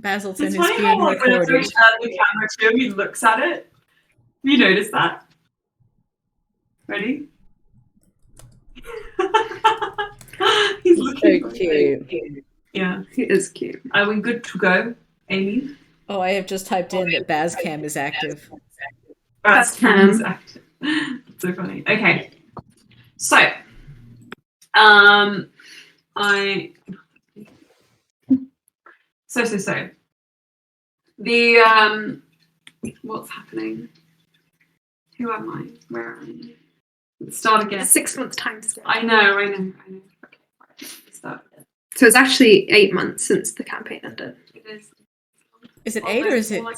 Basilton It's is funny being how like, whenever recorded. we turn the camera to him, he looks at it. Have you noticed that? Ready? He's looking so cute. Yeah, he is cute. Are we good to go, Amy? Oh, I have just typed in that Bazcam is active. That's Cam's active. So funny. Okay. So, So. The what's happening? Who am I? Where am I? Let's start again. 6 months time scale. I know. Okay, right. Start again. So it's actually 8 months since the campaign ended. It is. Is it 8 or is it 9?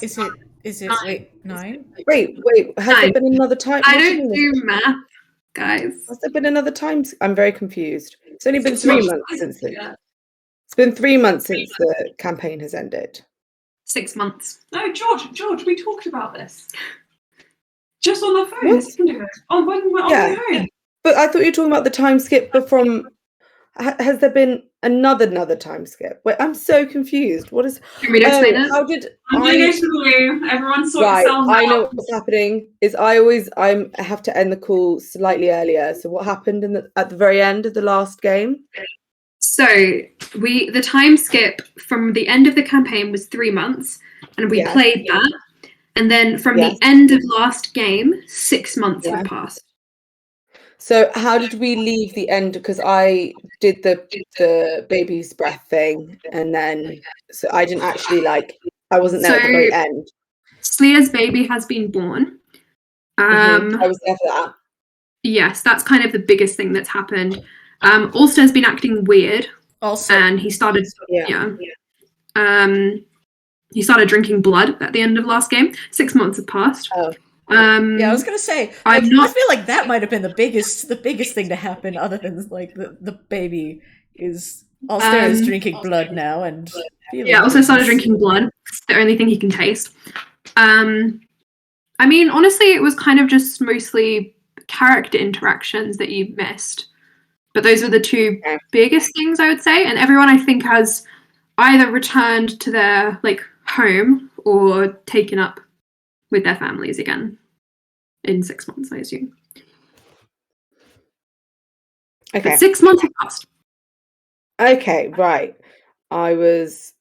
wait, 9? Wait, has there been another time? I don't do math, guys. Has there been another time? I'm very confused. It's only been 3 months since it. Yeah. It's been 3 months since the campaign has ended. 6 months. No, George, we talked about this. Just on the phone. What? On the phone. But I thought you were talking about the time skip, but from... Has there been another time skip? Wait, I'm so confused. What is... Can we explain it? How did I'm going to go to the loo. Everyone sort yourselves out. I know what's happening. Is I have to end the call slightly earlier. So what happened at the very end of the last game? So the time skip from the end of the campaign was 3 months, and we played that. And then from the end of last game, 6 months have passed. So how did we leave the end? Because I did the baby's breath thing, and then so I didn't actually I wasn't there at the very end. Slea's baby has been born. I was there for that. Yes, that's kind of the biggest thing that's happened. Ulster's been acting weird. Also, and he started he started drinking blood at the end of last game. 6 months have passed. Oh. I was gonna say, I feel like that might have been the biggest thing to happen, other than the baby is Ulster is drinking blood now, and also started drinking blood. It's the only thing he can taste. I mean, honestly, it was kind of just mostly character interactions that you missed, but those are the two biggest things I would say. And everyone, I think, has either returned to their home or taken up with their families again in 6 months, I assume. Okay. But 6 months have passed. Okay, right. I was...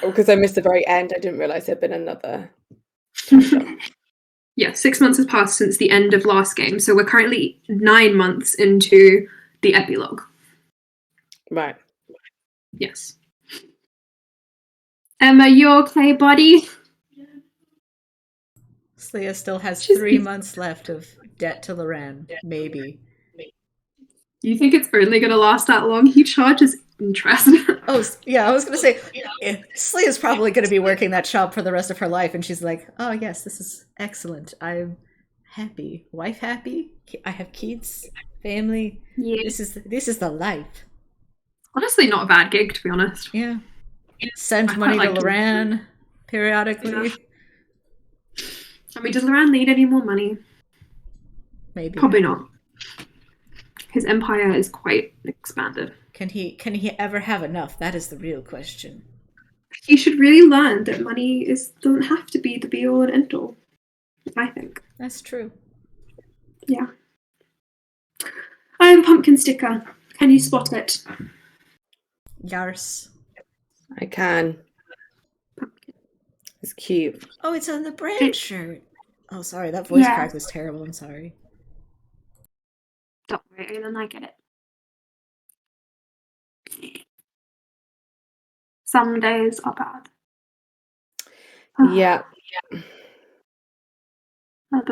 Because I missed the very end, I didn't realise there'd been another... Yeah, 6 months has passed since the end of last game, so we're currently 9 months into the epilogue. Right. Yes. Emma, you okay, buddy? Slea still has 3 months left of debt to Loran, maybe. You think it's only going to last that long? He charges interest. Oh, yeah, I was going to say, Slea's probably going to be working that shop for the rest of her life, and she's like, oh yes, this is excellent. I'm happy. Wife happy? I have kids, family. Yeah. This is the life. Honestly, not a bad gig, to be honest. Yeah. Send money to Loran periodically. I mean, does Loran need any more money? Maybe. Probably not. His empire is quite expanded. Can he ever have enough? That is the real question. He should really learn that money doesn't have to be the be all and end all, I think. That's true. Yeah. I am Pumpkin Sticker. Can you spot it? Yars. I can. Pumpkin. It's cute. Oh, it's on the brand shirt. Oh, sorry, that voice crack was terrible. I'm sorry. Don't worry, then I get it. Some days are bad. Yeah. I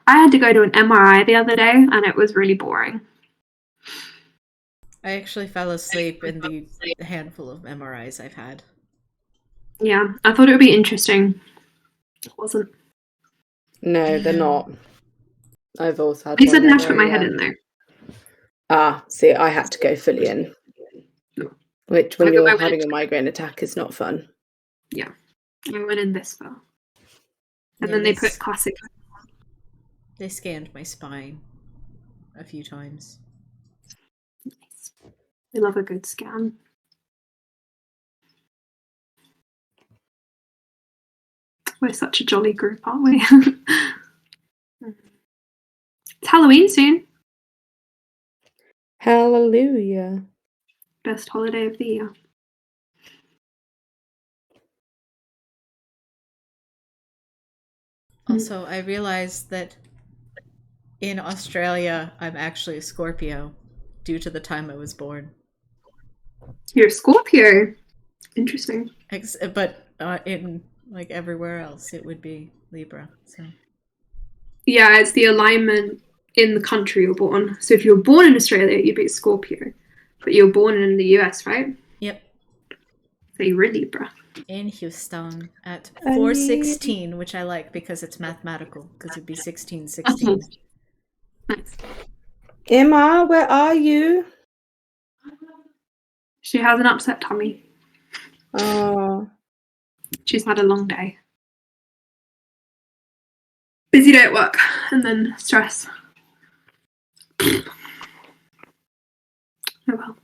had to go to an MRI the other day, and it was really boring. I actually fell asleep in the handful of MRIs I've had. Yeah, I thought it would be interesting. It wasn't. No, they're not. I've also had. At least I didn't have to put my head in there. Ah, see, I had to go fully in. Which, when you're having a migraine attack, is not fun. Yeah. I went in this far. And then they put classic. They scanned my spine a few times. Nice. I love a good scan. We're such a jolly group, aren't we? It's Halloween soon. Hallelujah. Best holiday of the year. Also, I realized that in Australia, I'm actually a Scorpio due to the time I was born. You're a Scorpio. Interesting. But in like everywhere else, it would be Libra. So Yeah, it's the alignment in the country you're born. So if you're born in Australia, you'd be a Scorpio. But you're born in the US, right? yep, So you're a Libra. in Houston at 416, which I like because it's mathematical. Because it'd be 1616. Nice. Emma, where are you? She has an upset tummy. Oh, She's had a long day. Busy day at work and then stress. Oh well.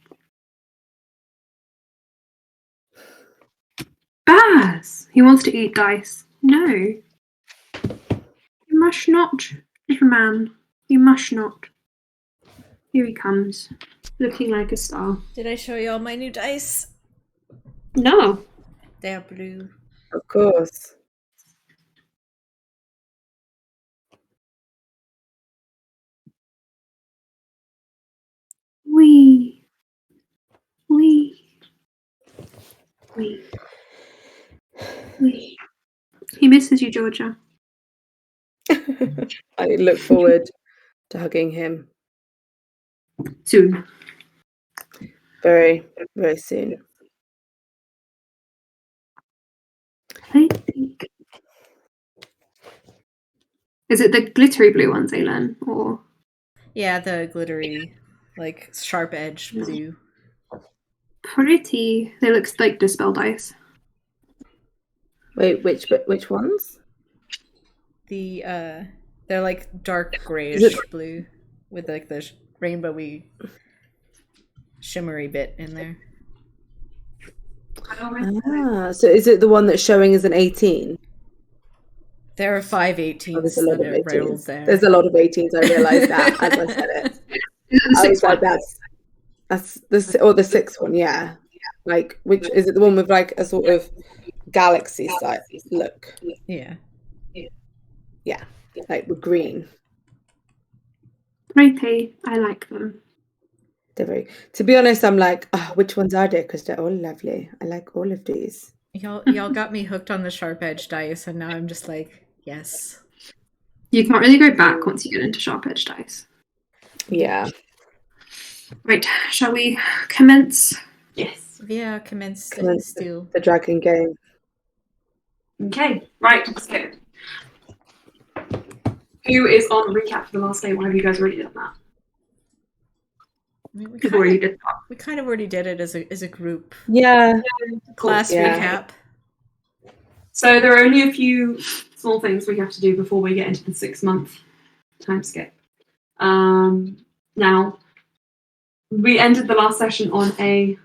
Baz! He wants to eat dice. No. You must not, little man. You must not. Here he comes, looking like a star. Did I show you all my new dice? No. They're blue. of course. Wee. Wee. Wee. Wee. He misses you, Georgia. I look forward to hugging him Soon. very, very soon. I think. Is it the glittery blue ones, Aylin? Or Yeah, the glittery, like sharp edge blue. pretty? They look like dispel dice. Wait, which ones? They're like dark grayish Is it- blue with like the rainbowy, shimmery bit in there. Ah, so is it the one that's showing as an 18? There are 5 Oh, 18s there's a lot that of are rolled 18s. there. There's a lot of 18s. I realised that as I said it. I was like, that's the sixth one, yeah. Like, which is it? The one with like a sort of galaxy side look, Yeah. yeah, like with green. Pretty. I like them. They're very. To be honest, I'm like, oh, which ones are there? Because they're all lovely. I like all of these. Y'all got me hooked on the sharp edge dice, and now I'm just like, yes. You can't really go back once you get into sharp edge dice. Yeah. Right, shall we commence? Yes. Yeah, commence Commence still. the dragon game. Okay, right, let's go. Who is on recap for the last game? Or have you guys already done that? I mean, We've already did that. we kind of already did it as a group. Yeah. Class Yeah. recap. So there are only a few small things we have to do before we get into the 6-month time skip. Now, we ended the last session on a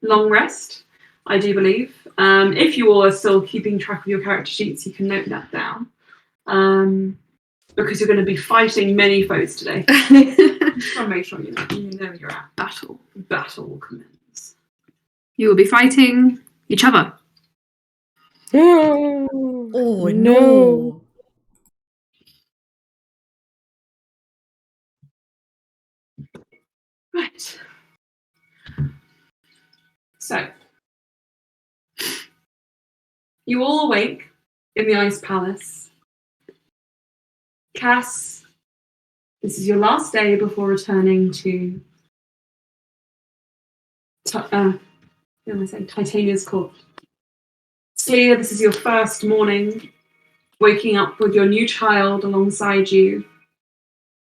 long rest, I do believe. If you all are still keeping track of your character sheets, you can note that down. Because you're going to be fighting many foes today. Just want to make sure you know you're at. Battle commence. You will be fighting each other. Oh no. Right. So, you all awake in the Ice Palace. Cass, this is your last day before returning to Titania's court. Sleer, this is your first morning waking up with your new child alongside you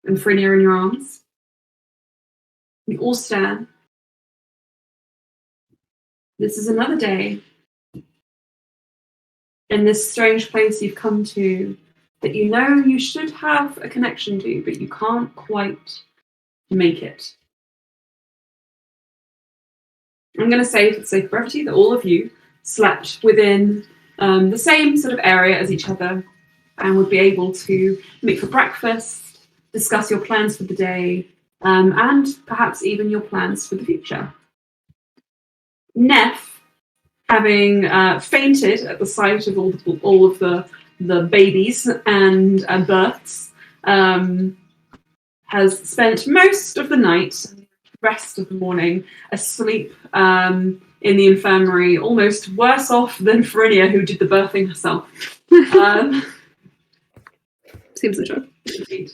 and Frina in your arms. You all stand. This is another day in this strange place you've come to that you know you should have a connection to, but you can't quite make it. I'm going to say, for the sake of brevity, that all of you slept within the same sort of area as each other and would be able to meet for breakfast, discuss your plans for the day, and perhaps even your plans for the future. Neff, having fainted at the sight of all of the babies and births, has spent most of the night, rest of the morning, asleep in the infirmary, almost worse off than Farinia, who did the birthing herself. Seems legit. Indeed.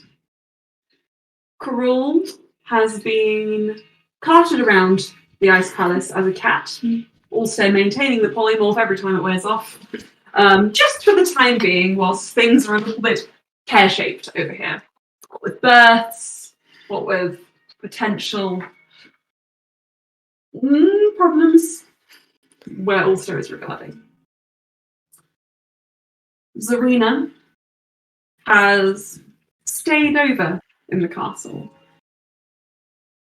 Karul has been carted around the Ice Palace as a cat, also maintaining the polymorph every time it wears off, just for the time being, whilst things are a little bit pear-shaped over here. What with births, what with potential problems, where Ulster is regarding. Zarina has stayed over in the castle.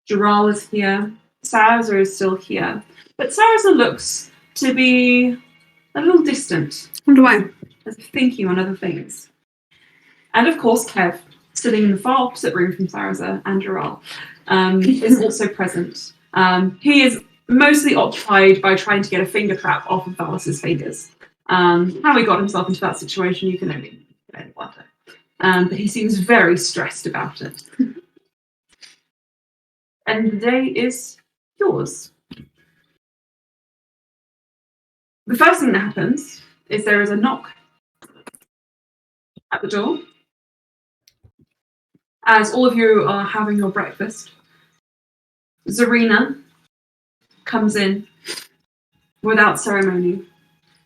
Jaral is here. Sarza is still here. But Sarza looks to be a little distant. Wonder why. As if thinking on other things. And of course, Kev, sitting in the far opposite room from Sarza and Jaral, is also present. He is mostly occupied by trying to get a finger trap off of Valis's fingers. How he got himself into that situation, you can only wonder. But he seems very stressed about it. And the day is yours. The first thing that happens is there is a knock at the door. As all of you are having your breakfast, Zarina comes in without ceremony,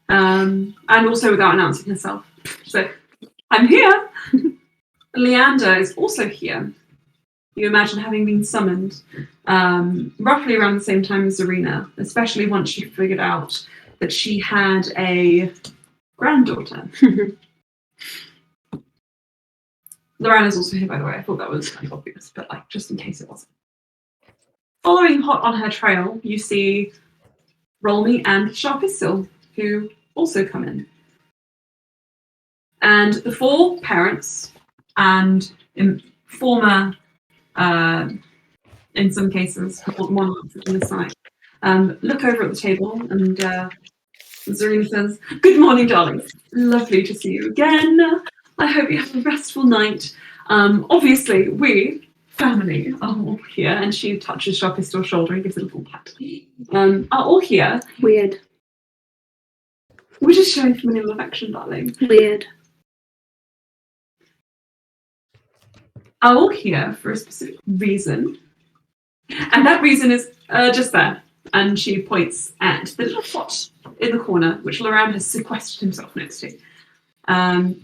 and also without announcing herself. So, I'm here. Leander is also here. You imagine having been summoned roughly around the same time as Zarina, especially once she figured out that she had a granddaughter. Lorraine is also here, by the way. I thought that was kind of obvious, but just in case it wasn't. Following hot on her trail, you see Rolmy and Sharpissil, who also come in. And the four parents and former, in some cases, one on the side, look over at the table, and Zarina says, "Good morning, darlings. Lovely to see you again. I hope you have a restful night. Obviously, we, family, are all here," and she touches Sharpistill's shoulder and gives it a little pat. Are all here. Weird. We're just showing familial affection, darling. Weird. Are all here for a specific reason. And that reason is just there. And she points at the little pot in the corner, which Loran has sequestered himself next to,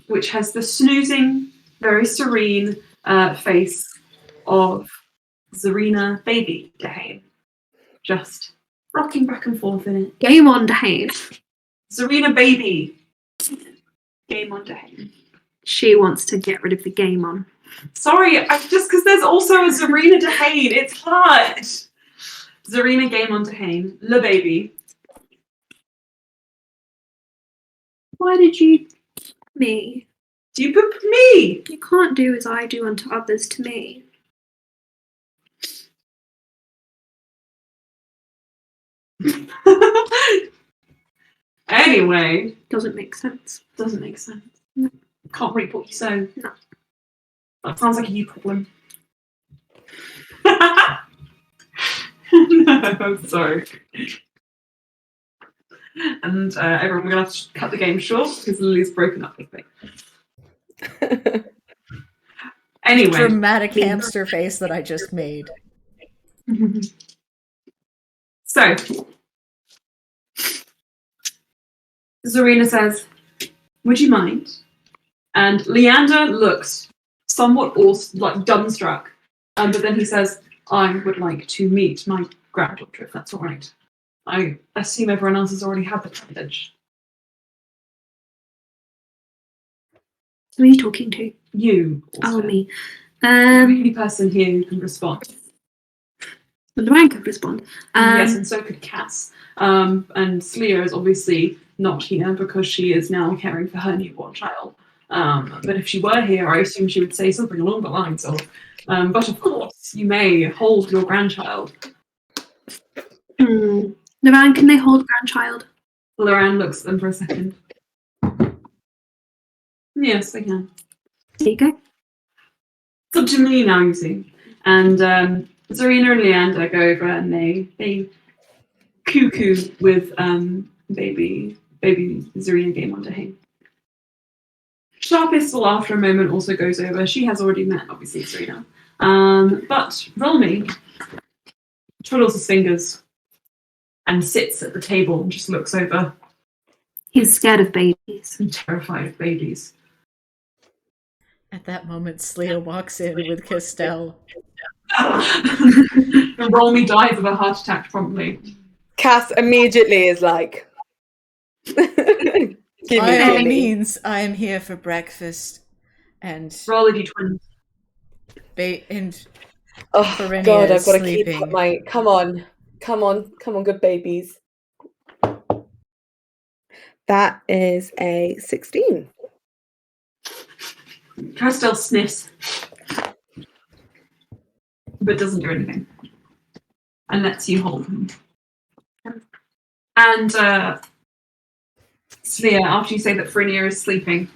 which has the snoozing, very serene face of Zarina baby Dehane, just rocking back and forth in it. Game on, Dane. Zarina baby. Game on Dehane. She wants to get rid of the game on. Sorry, just because there's also a Zarina Dehane. It's hard. Zarina game on Dehane. Le baby. Why did you me? Do you poop me? You can't do as I do unto others to me. Anyway. Doesn't make sense. Doesn't make sense. No. Can't read what you say. No. That sounds like a you problem. No, I'm sorry. And everyone, we're going to have to cut the game short because Lily's broken up with me. Anyway. Dramatic hamster face that I just made. So, Zarina says, "Would you mind?" And Leander looks somewhat dumbstruck, but then he says, "I would like to meet my granddaughter, if that's all right. I assume everyone else has already had the privilege." Who are you talking to? You. Also. Oh, me. The only person here who can respond. Lorraine could respond. Yes, and so could Cass. And Sleia is obviously not here because she is now caring for her newborn child. But if she were here, I assume she would say something along the lines of, but of course, you may hold your grandchild. Lorraine, can they hold grandchild? Lorraine looks at them for a second. Yes, they can. There you go. It's up to me now, you see. And Zarina and Leander go over and they cuckoo with baby Zarina game under him. Sharpistol, after a moment, also goes over. She has already met, obviously, Zarina. But Rolmy twiddles his fingers and sits at the table and just looks over. He's scared of babies. I'm terrified of babies. At that moment, Sleia walks in with Castell. And Rolmy dies of a heart attack promptly. Cass immediately is like, By all Jimmy. means, I am here for breakfast. And Roll a d20. Oh Ferenia God, I've is got to keep sleeping. up my. Come on, good babies. That is a 16. Castell sniffs, but doesn't do anything, and lets you hold him. And Sleia, after you say that Frenia is sleeping,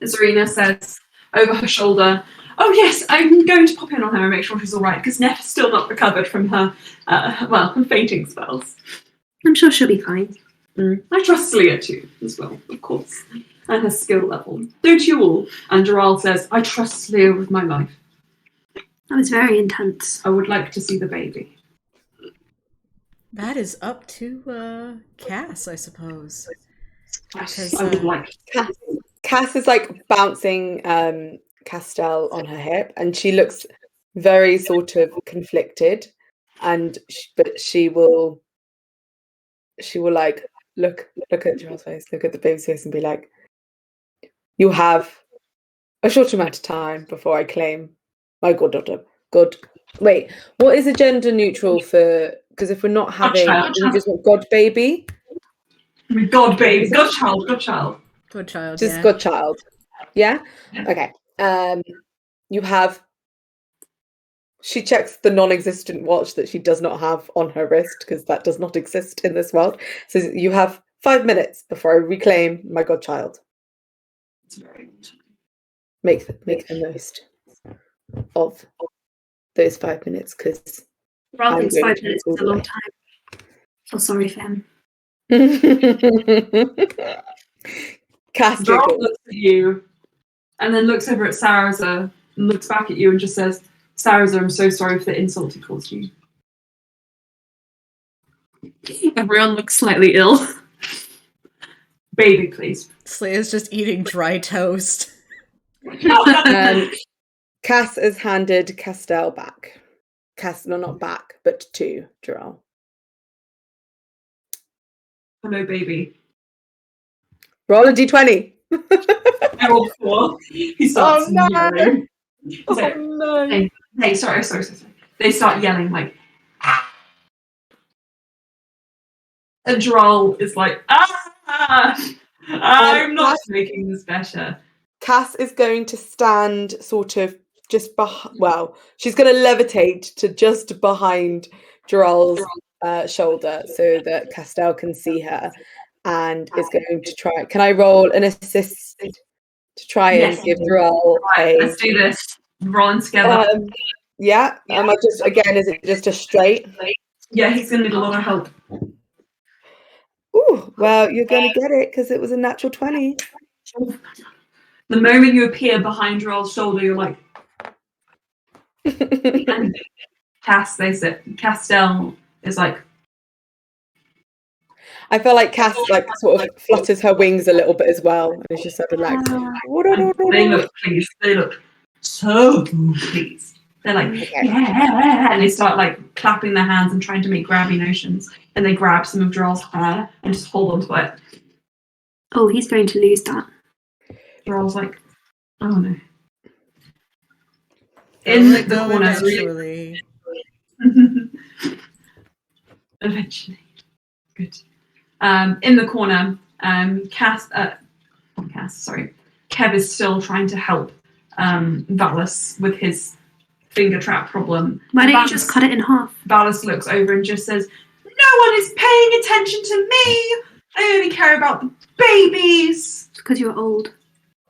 Zarina says over her shoulder, "Oh yes, I'm going to pop in on her and make sure she's all right because Neff is still not recovered from her, her fainting spells." I'm sure she'll be fine. I trust Sleia too, as well, of course, and her skill level. Don't you all? And Doral says, "I trust Sleia with my life. That was very intense. I would like to see the baby." That is up to Cass, I suppose. Because, I would like to. Cass is like bouncing Castell on her hip, and she looks very sort of conflicted. And but she will like look at Gerald's face, look at the baby's face, and be like, "You have a short amount of time before I claim my goddaughter." God, wait, what is a gender neutral for? Because if we're not having, we just want God baby. God baby, godchild. good child, Just yeah. godchild. Yeah? Yeah. Okay. You have. She checks the non-existent watch that she does not have on her wrist because that does not exist in this world. So you have 5 minutes before I reclaim my godchild. It's very good. Make the most of those 5 minutes because Rather I'm than going 5 to minutes all is a the long way. time. Feel sorry for him. Cass Doral giggles. looks at you and then looks over at Saraza and looks back at you and just says, "Saraza, I'm so sorry for the insult he caused you." Everyone looks slightly ill. Baby, please. Sleia's just eating dry toast. Cass has handed Castell back. No, not back, but to Doral. Hello, baby. Roll a d20. I rolled 4. He starts Oh, no. yelling. He's like, no. hey, sorry. They start yelling like, "Ah!" And Doral is like, I'm not making this better. Cass is going to stand sort of just behind. Well, she's going to levitate to just behind Doral's shoulder so that Castell can see her, and is going to try. Can I roll an assist to try and give Doral Right, a? let's do this. Rolling together. Yeah. I just again, is it just a straight? Yeah, he's gonna need a lot of help. Ooh, well, you're going to get it because it was a natural 20. The moment you appear behind Doral's shoulder, you're like, and Castell is like. I feel like Cass like sort of flutters her wings a little bit as well, and she's sort of like, They look pleased. They look so pleased. They're like, Okay. yeah, and they start like clapping their hands and trying to make grabby motions. And they grab some of Doral's hair and just hold on to it. Oh, he's going to lose that. Doral's like, oh no. In the Go corner, eventually. Eventually. Good. In the corner, Kev is still trying to help Valis with his finger trap problem. Why don't you just cut it in half? Valis looks over and just says, "No one is paying attention to me. I only care about the babies." It's because you're old.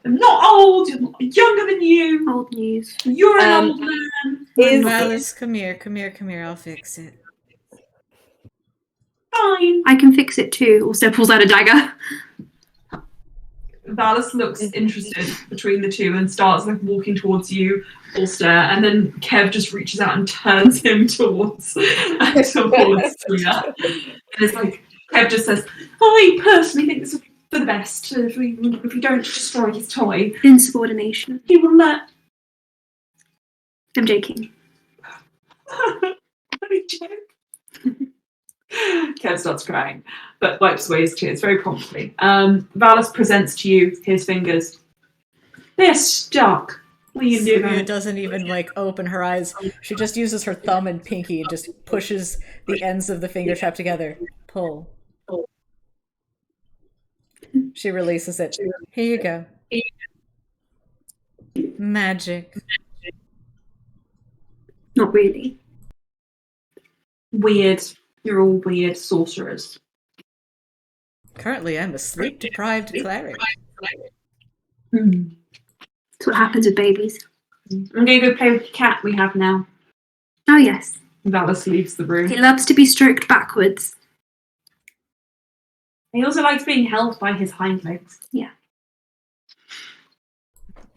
I'm not old. I'm younger than you. Old news. You're an old man. Valis, come here. I'll fix it. Fine. I can fix it too. Also pulls out a dagger. Valis looks interested between the two and starts like walking towards you, Ulster, and then Kev just reaches out and turns him towards Leah. And it's like Kev just says, "I personally think this is for the best. If we don't destroy his toy, Insubordination. he will let." I'm joking. Kev starts crying, but wipes away his tears very promptly. Valis presents to you his fingers. They're stuck. What are you Celia doing? doesn't even like open her eyes. She just uses her thumb and pinky and just pushes the ends of the finger trap together. Pull. She releases it. Here you go. Magic. Not really. Weird. You're all weird sorcerers. Currently, I'm a sleep-deprived cleric. That's what happens with babies. I'm going to go play with the cat we have now. Oh, yes. Valis leaves the room. He loves to be stroked backwards. He also likes being held by his hind legs. Yeah.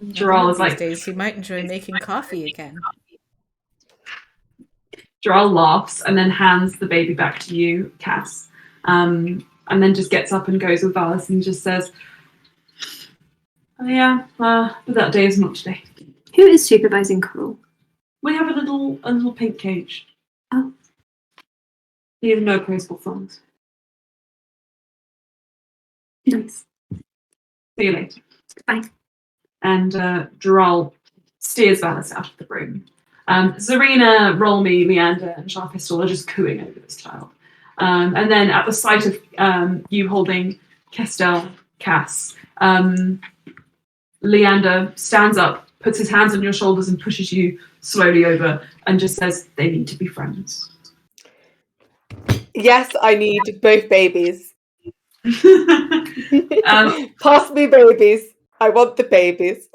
Gerald is These like, days, he might enjoy making coffee again. Gerald laughs and then hands the baby back to you, Cass. And then just gets up and goes with Valis and just says, "Oh yeah, but that day is not today. Who is supervising Coral? We have a little pink cage. Oh. You have no opposable thumbs. Nice. See you later." Bye. And Gerald steers Valis out of the room. Zarina, Rolmy, Leander, and Sharpistol are just cooing over this child. And then at the sight of you holding Kestel, Cass, Leander stands up, puts his hands on your shoulders and pushes you slowly over and just says, "They need to be friends." Yes, I need both babies. Pass me babies. I want the babies.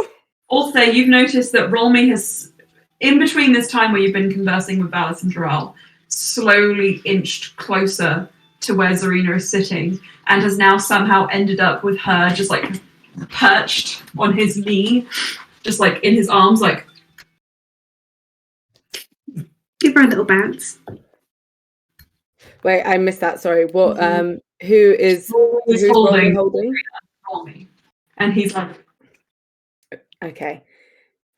Also, you've noticed that Rolmy has, in between this time where you've been conversing with Valis and Gerald, slowly inched closer to where Zarina is sitting and has now somehow ended up with her just like perched on his knee, just like in his arms, like. Give her a little bounce. Wait, I missed that. Sorry. What? Who is Who's holding? Rolmy. And he's like, Okay.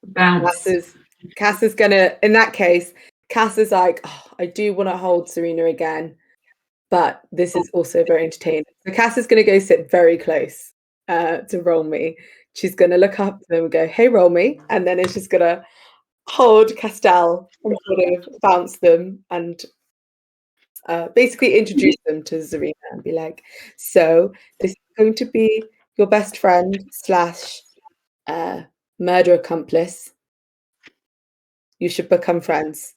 bounce. Cass is gonna. In that case, Cass is like, "Oh, I do want to hold Serena again, but this is also very entertaining." So Cass is gonna go sit very close to Rolmy. She's gonna look up to him and go, "Hey, Rolmy," and then it's just gonna hold Castell and sort of bounce them and basically introduce them to Zarina and be like, "So this is going to be your best friend / murder accomplice. You should become friends."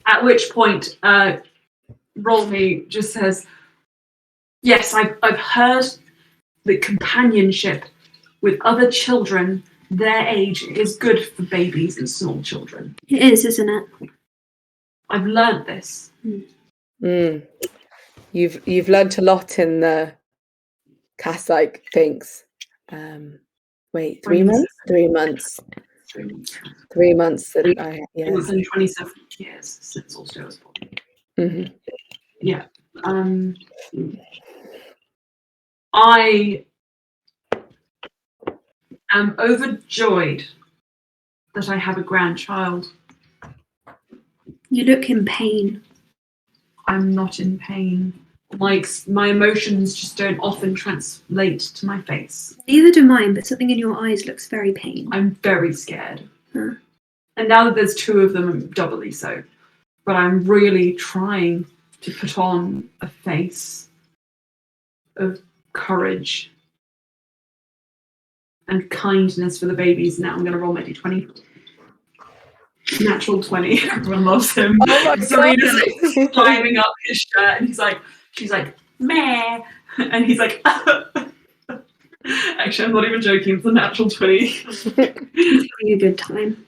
At which point, Rolmy just says, "Yes, I've heard that companionship with other children their age is good for babies and small children. It is, isn't it? I've learnt this." You've learnt a lot in the Cass like thinks. Wait, 3 months? 3 months. 3 months that It was in 27 years since Ulster was born. Mm-hmm. Yeah. I am overjoyed that I have a grandchild. You look in pain. I'm not in pain. My emotions just don't often translate to my face. Neither do mine, but something in your eyes looks very pain. I'm very scared. Huh. And now that there's 2 of them, I'm doubly so. But I'm really trying to put on a face of courage and kindness for the babies. Now I'm going to roll my d20. Natural 20. Everyone loves him. Oh my Serena's God. like climbing up his shirt, and she's like, meh. And he's like, actually, I'm not even joking. It's a natural 20. He's having a good time.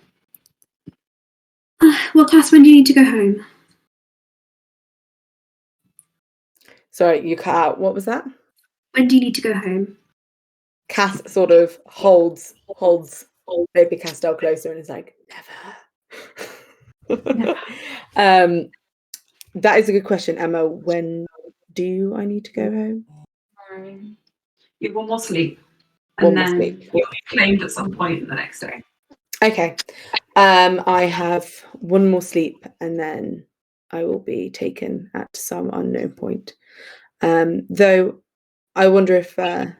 Well, Cass, when do you need to go home? Sorry, you cut out. What was that? When do you need to go home? Cass sort of holds baby Castell closer and is like, never. That is a good question, Emma. When do I need to go home? You have 1 more sleep. One And more then sleep. you'll be claimed at some point in the next day. Okay. I have 1 more sleep and then I will be taken at some unknown point. Though I wonder if I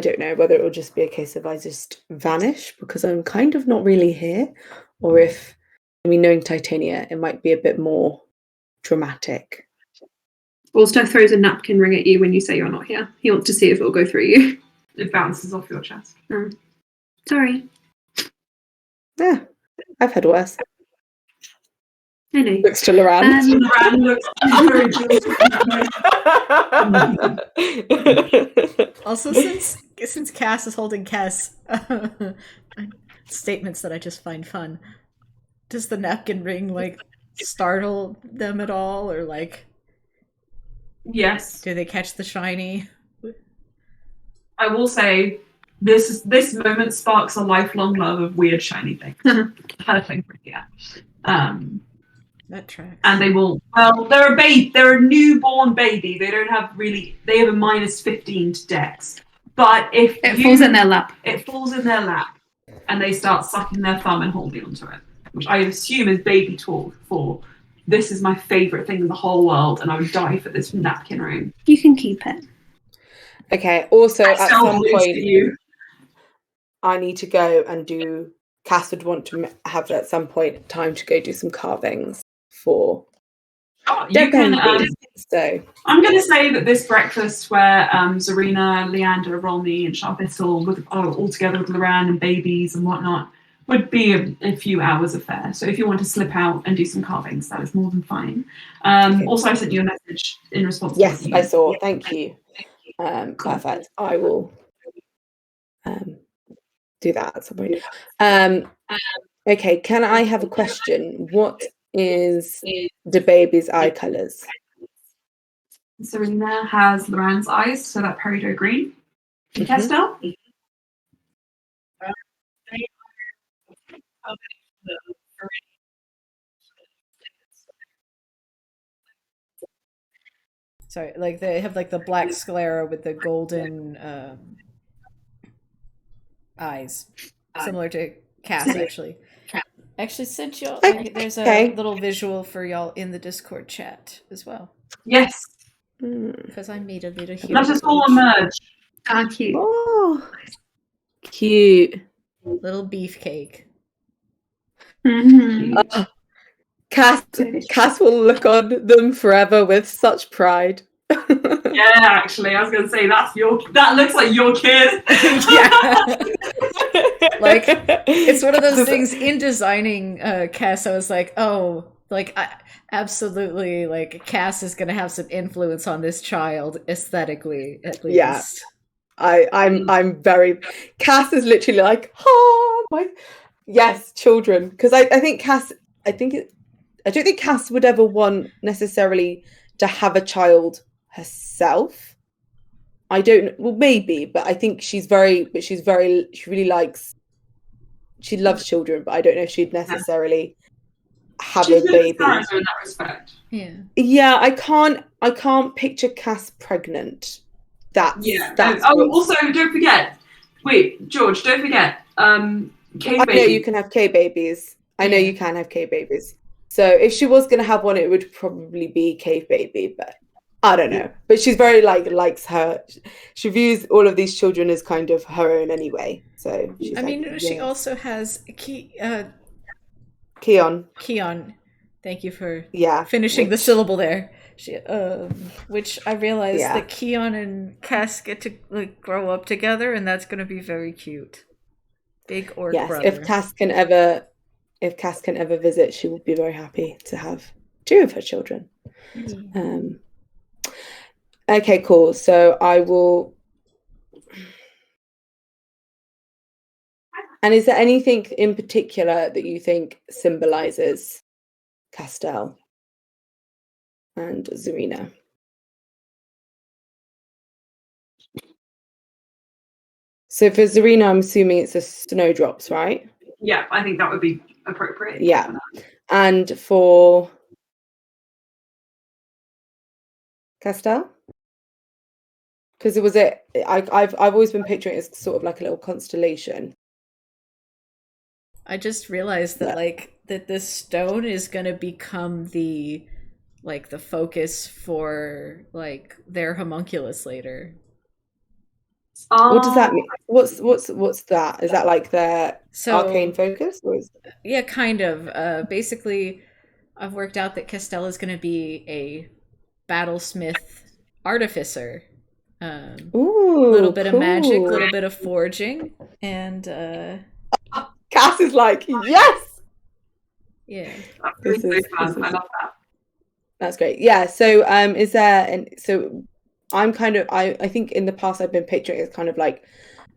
don't know whether it will just be a case of I just vanish because I'm kind of not really here, or if, knowing Titania, it might be a bit more dramatic. Ulster throws a napkin ring at you when you say you're not here. He wants to see if it'll go through you. It bounces off your chest. Sorry. Yeah, I've had worse. I know. Looks to Loran. Loran looks very Also, since Cass is holding Cass, statements that I just find fun. Does the napkin ring like startle them at all, or like? Yes. Do they catch the shiny? I will say this moment sparks a lifelong love of weird shiny things. Kind of thing, yeah. That tracks. And they will. Well, they're a baby. They're a newborn baby. They don't have really. They have a -15 to Dex. But if It falls in their lap. It falls in their lap, and they start sucking their thumb and holding onto it, which I assume is baby talk for. This is my favorite thing in the whole world, and I would die for this napkin ring. You can keep it. Okay. Also, at some point, you. I need to go and do. Cass would want to have at some point time to go do some carvings for. You can. So I'm going to say that this breakfast, where Zarina, Leander, Rolny, and Sharpistol are all together with Loran and babies and whatnot, would be a few hours affair. So if you want to slip out and do some carvings, that is more than fine. Okay. Also, I sent you a message in response. Yes, to I saw. Thank you. Perfect. I will do that at some point. Okay, can I have a question? What is the baby's eye colours? Serena has Loran's eyes, so that peridot green. Castell? Sorry, like they have like the black sclera with the golden eyes, similar to Cass actually. Actually, sent y'all. There's a little visual for y'all in the Discord chat as well. Yes, because I made a little. Let us all emerge. Ah, cute. Oh, cute. Little beefcake. Mm-hmm. Cass will look on them forever with such pride. Yeah, actually, I was going to say that looks like your kid. Yeah. Like, it's one of those things in designing Cass, I was like, oh, like, absolutely, like, Cass is going to have some influence on this child, aesthetically, at least. Yeah. I'm very... Cass is literally like, yes, children. Because I think Cass... I don't think Cass would ever want necessarily to have a child herself. I don't... Well, maybe, but I think she really likes... She loves children, but I don't know if she'd necessarily have a baby. In that respect. Yeah, I can't picture Cass pregnant. That's also, don't forget. Wait, George, don't forget. I know you can have K babies. I know you can have K babies. So if she was going to have one, it would probably be cave baby. But I don't know, but she's very likes her. She views all of these children as kind of her own anyway. So she's I like, mean, she yes. also has Keon. Keon. Thank you for Yeah, finishing the syllable there. Which I realized Yeah. that Keon and Cass get to like grow up together, and that's going to be very cute. Big orc Yes, brother. if Cass can ever visit, she will be very happy to have 2 of her children. Okay, cool. So I will. And is there anything in particular that you think symbolizes Castell and Zarina? So for Zarina, I'm assuming it's a snowdrops, right? Yeah, I think that would be appropriate. Yeah. And for Castell? Because I've always been picturing it as sort of like a little constellation. I just realized that that this stone is going to become the focus for like their homunculus later. What does that mean? What's that? Is that like their arcane focus? Or yeah, kind of. Basically, I've worked out that Castell is going to be a battlesmith artificer. Ooh, little bit cool. of magic, a little bit of forging, and Cass is like, yes. Yeah, this is fun. I love that. That's great. Yeah. So, is there? So, I'm kind of. I think in the past I've been picturing it as kind of like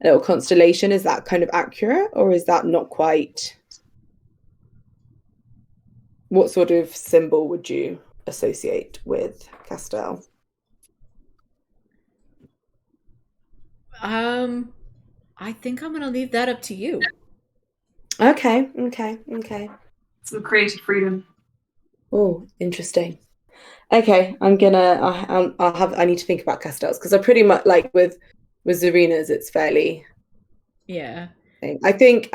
a little constellation. Is that kind of accurate, or is that not quite? What sort of symbol would you associate with Castell? I think I'm gonna leave that up to you. Okay. Some creative freedom. Oh, interesting. Okay, I need to think about Castells because I pretty much like with Zarina's, it's fairly. Yeah. I think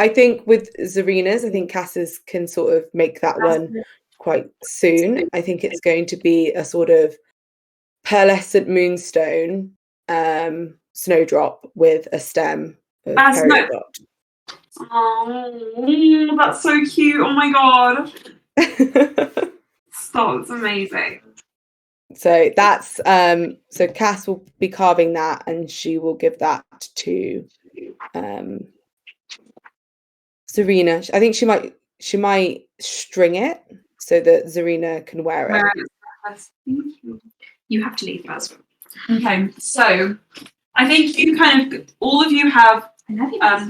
with Zarina's, I think Cass's can sort of make that one quite soon. I think it's going to be a sort of pearlescent moonstone snowdrop with a stem of peridot. Oh, that's so cute. Oh my god. Stop, it's amazing. So that's so Cass will be carving that and she will give that to Zarina. I think she might string it so that Zarina can wear it. You have to leave first. Okay, so I think you kind of all of you have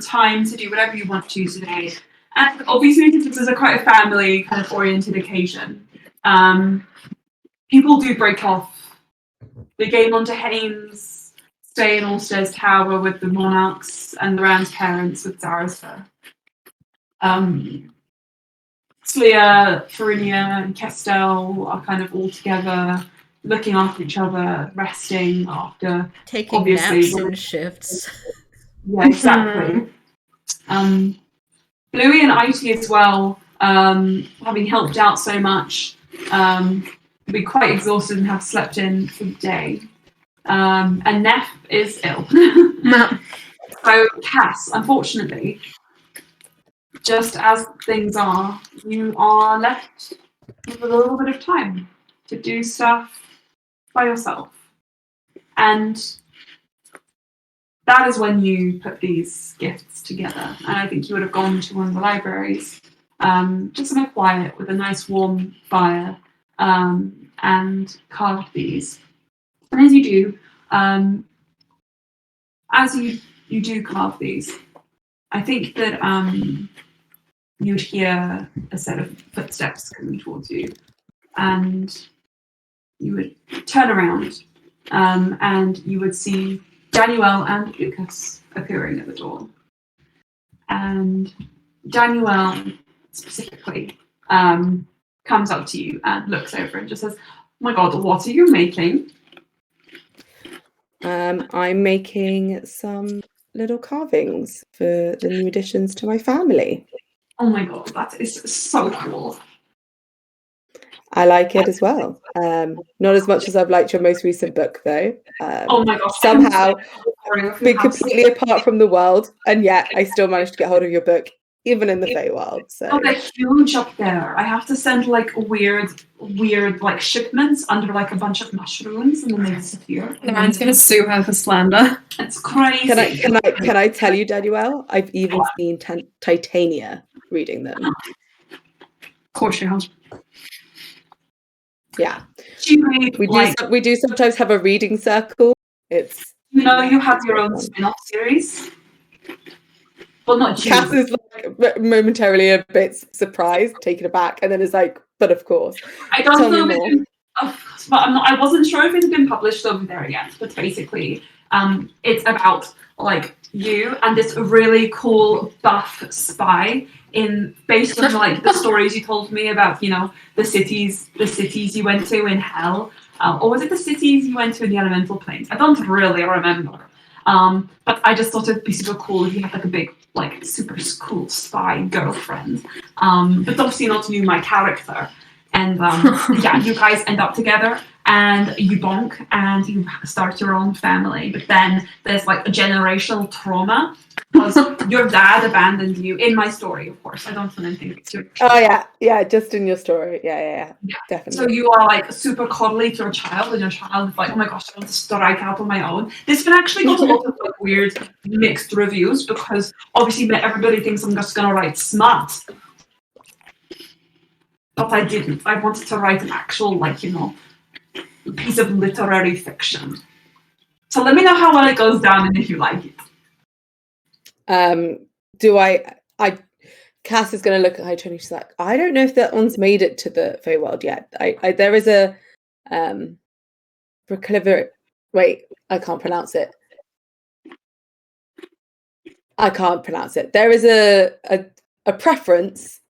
time to do whatever you want to today. And obviously this is quite a family kind of oriented occasion. People do break off. They game onto Haines, stay in Allstairs Tower with the monarchs and the Rand's parents with Zarathustra. Slia, Farinia, and Castell are kind of all together, looking after each other, resting after taking naps and shifts. Yeah, exactly. Bluey and Itie as well, having helped out so much, be quite exhausted and have slept in for the day. And Neff is ill. So Cass, unfortunately, just as things are, you are left with a little bit of time to do stuff by yourself. And that is when you put these gifts together. And I think you would have gone to one of the libraries, just somewhere quiet with a nice warm fire, and carved these. And as you do, you do carve these, I think that you'd hear a set of footsteps coming towards you, and you would turn around, and you would see Daniel and Lucas appearing at the door. And Daniel specifically comes up to you and looks over and just says, "Oh my god, what are you making?" I'm making some little carvings for the new additions to my family. Oh my god, that is so cool. I like it as well. Not as much as I've liked your most recent book, though. Oh my gosh! Somehow, If you been have completely apart from the world, and yet I still managed to get hold of your book, even in the Feywild. So Oh, they're huge up there. I have to send like weird like shipments under like a bunch of mushrooms, and then they disappear. The man's gonna sue her for slander. It's crazy. can I tell you, Danielle? I've even seen Titania reading them. Of course she has. Yeah, She made, we do sometimes have a reading circle. It's you have your own spin-off series. Well, not you. Cass is like momentarily a bit surprised, taken aback, and then is like, "But of course." I don't Tell know me if more. but I wasn't sure if it had been published over there yet. But basically, it's about like you and this really cool buff spy in based on like the stories you told me about, the cities you went to in hell, or was it the cities you went to in the elemental planes? I don't really remember. But I just thought it'd be super cool if you had like a big, like super cool spy girlfriend. But obviously not knew my character. And yeah, you guys end up together and you bonk and you start your own family. But then there's like a generational trauma because your dad abandoned you in my story, of course. I don't want anything to. Oh yeah, just in your story. Yeah, definitely. So you are like super cuddly to your child, and your child is like, oh my gosh, I want to strike out on my own. This one actually got a lot of like weird mixed reviews because obviously everybody thinks I'm just gonna write smut. But I didn't. I wanted to write an actual, piece of literary fiction. So let me know how well it goes down and if you like it. Do I Cass is going to look at her and she's like, I don't know if that one's made it to the Feywild yet. There is a proclivity. Wait, I can't pronounce it. There is a preference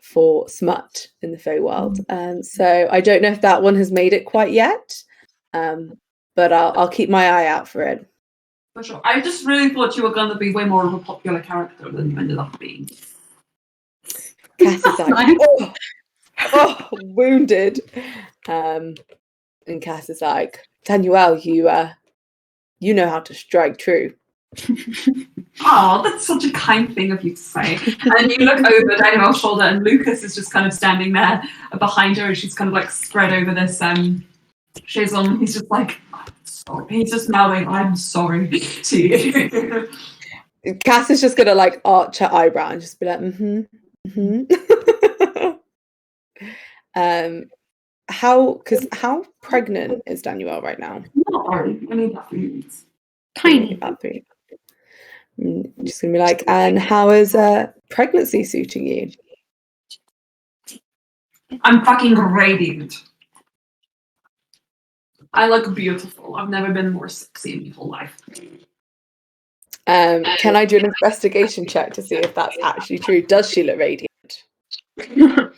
for smut in the Feywild. So I don't know if that one has made it quite yet. But I'll keep my eye out for it. For sure. I just really thought you were going to be way more of a popular character than you ended up being. Cass is like, wounded. And Cass is like, Danielle, you know how to strike true. Oh, that's such a kind thing of you to say. And you look over Danielle's shoulder, and Lucas is just kind of standing there behind her, and she's kind of like spread over this chaise-longue. He's just like, I'm sorry. He's just mouthing, I'm sorry to you. Cass is just gonna like arch her eyebrow and just be like, how pregnant is Danielle right now? Not very. I need that foods. Tiny. Just gonna be like, and how is pregnancy suiting you? I'm fucking radiant. I look beautiful. I've never been more sexy in my whole life. Can I do an investigation check to see if that's actually true? Does she look radiant? Go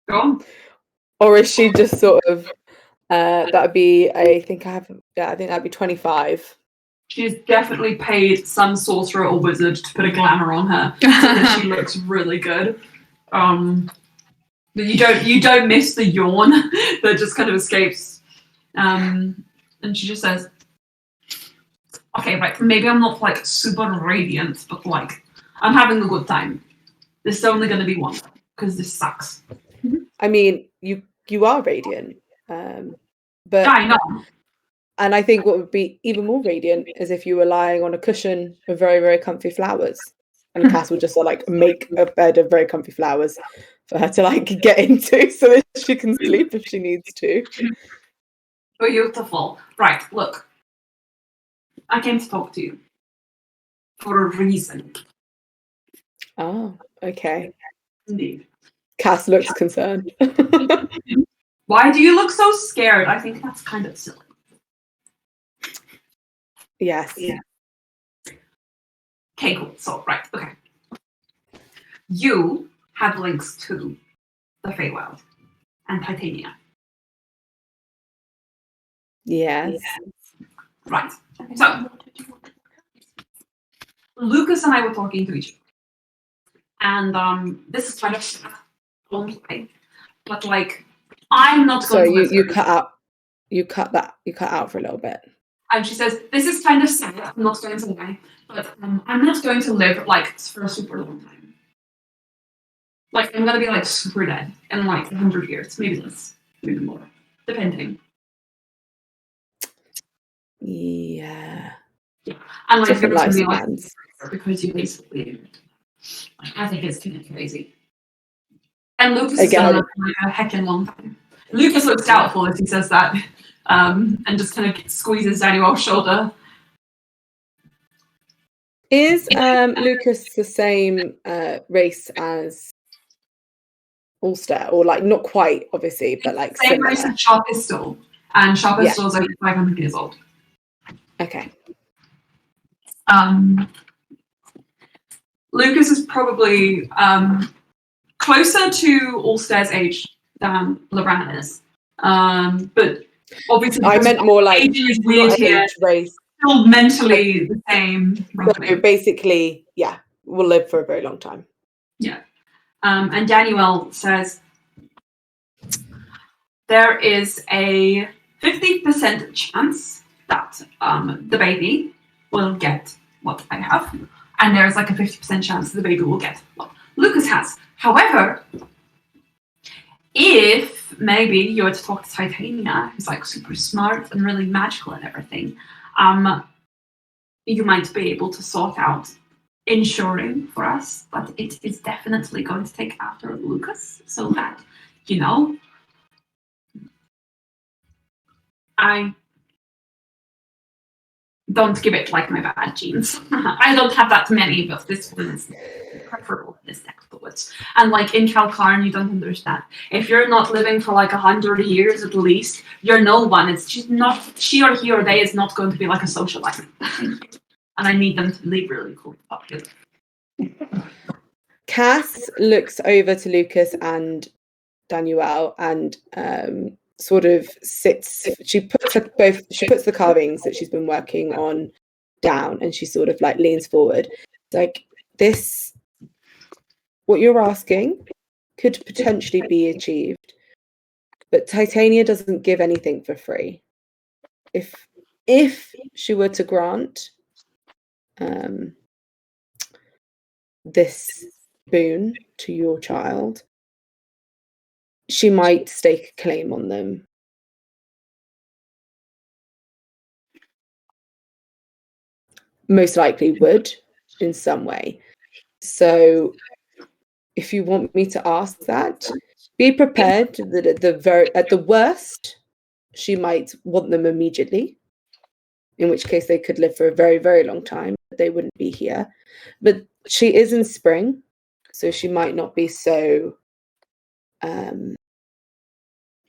on. Or is she just sort of that would be I think that'd be 25. She's definitely paid some sorcerer or wizard to put a glamour on her so that she looks really good. But you don't miss the yawn that just kind of escapes. And she just says, okay, right, maybe I'm not like super radiant, but like I'm having a good time. This is only going to be one because this sucks. I mean, you are radiant, but yeah, I know. And I think what would be even more radiant is if you were lying on a cushion of very, very comfy flowers, and Cass would just like make a bed of very comfy flowers for her to like get into, so that she can sleep if she needs to. Beautiful. Right, look. I came to talk to you for a reason. Oh, okay. Indeed. Cass looks concerned. Why do you look so scared? I think that's kind of silly. Yes. Yeah. Okay, cool. So, right, okay. You have links to the Feywild and Titania. Yes. Right. So, Lucas and I were talking to each other. And this is kind of sad. don't play. But like, I'm not going So to you cut out for a little bit. And she says, this is kind of sad, I'm not going to lie, but I'm not going to live like for a super long time. Like, I'm going to be like super dead in like 100 years, maybe less, maybe more, depending. Yeah. And like, Different there's gonna be lifespans. like, because you basically, like, I think it's kind of crazy. And Lucas is going to live for like a heckin' long time. Lucas looks doubtful as he says that, and just kind of squeezes Daniel's shoulder. Is Lucas the same race as Ulster, or like not quite, obviously, but like Same similar? race as Shaw Pistol, and Shaw Pistol is over 500 years old. Okay. Lucas is probably closer to Ulster's age than LeBran is, but obviously I meant more like age is weird here. Race. Still mentally the same. Roughly. So basically, yeah, will live for a very long time. Yeah. And Daniel says there is a 50% chance that the baby will get what I have, and there's like a 50% chance the baby will get what Lucas has. However, if maybe you were to talk to Titania, who's like super smart and really magical and everything, you might be able to sort out ensuring for us, but it is definitely going to take after Lucas, so that, you know, I don't give it like my bad genes. I don't have that many, but this one is preferable in this neck of the woods. And like in Calcarn, you don't understand. If you're not living for like 100 years at least, you're no one. It's just not, she or he or they is not going to be like a socialite. And I need them to be really cool and popular. Cass looks over to Lucas and Danielle and sort of sits. She puts the carvings that she's been working on down, and she sort of like leans forward. Like, this, what you're asking could potentially be achieved, but Titania doesn't give anything for free. If she were to grant this boon to your child, she might stake a claim on them. Most likely would in some way. So if you want me to ask that, be prepared that at the worst, she might want them immediately, in which case they could live for a very, very long time, but they wouldn't be here. But she is in spring, so she might not be so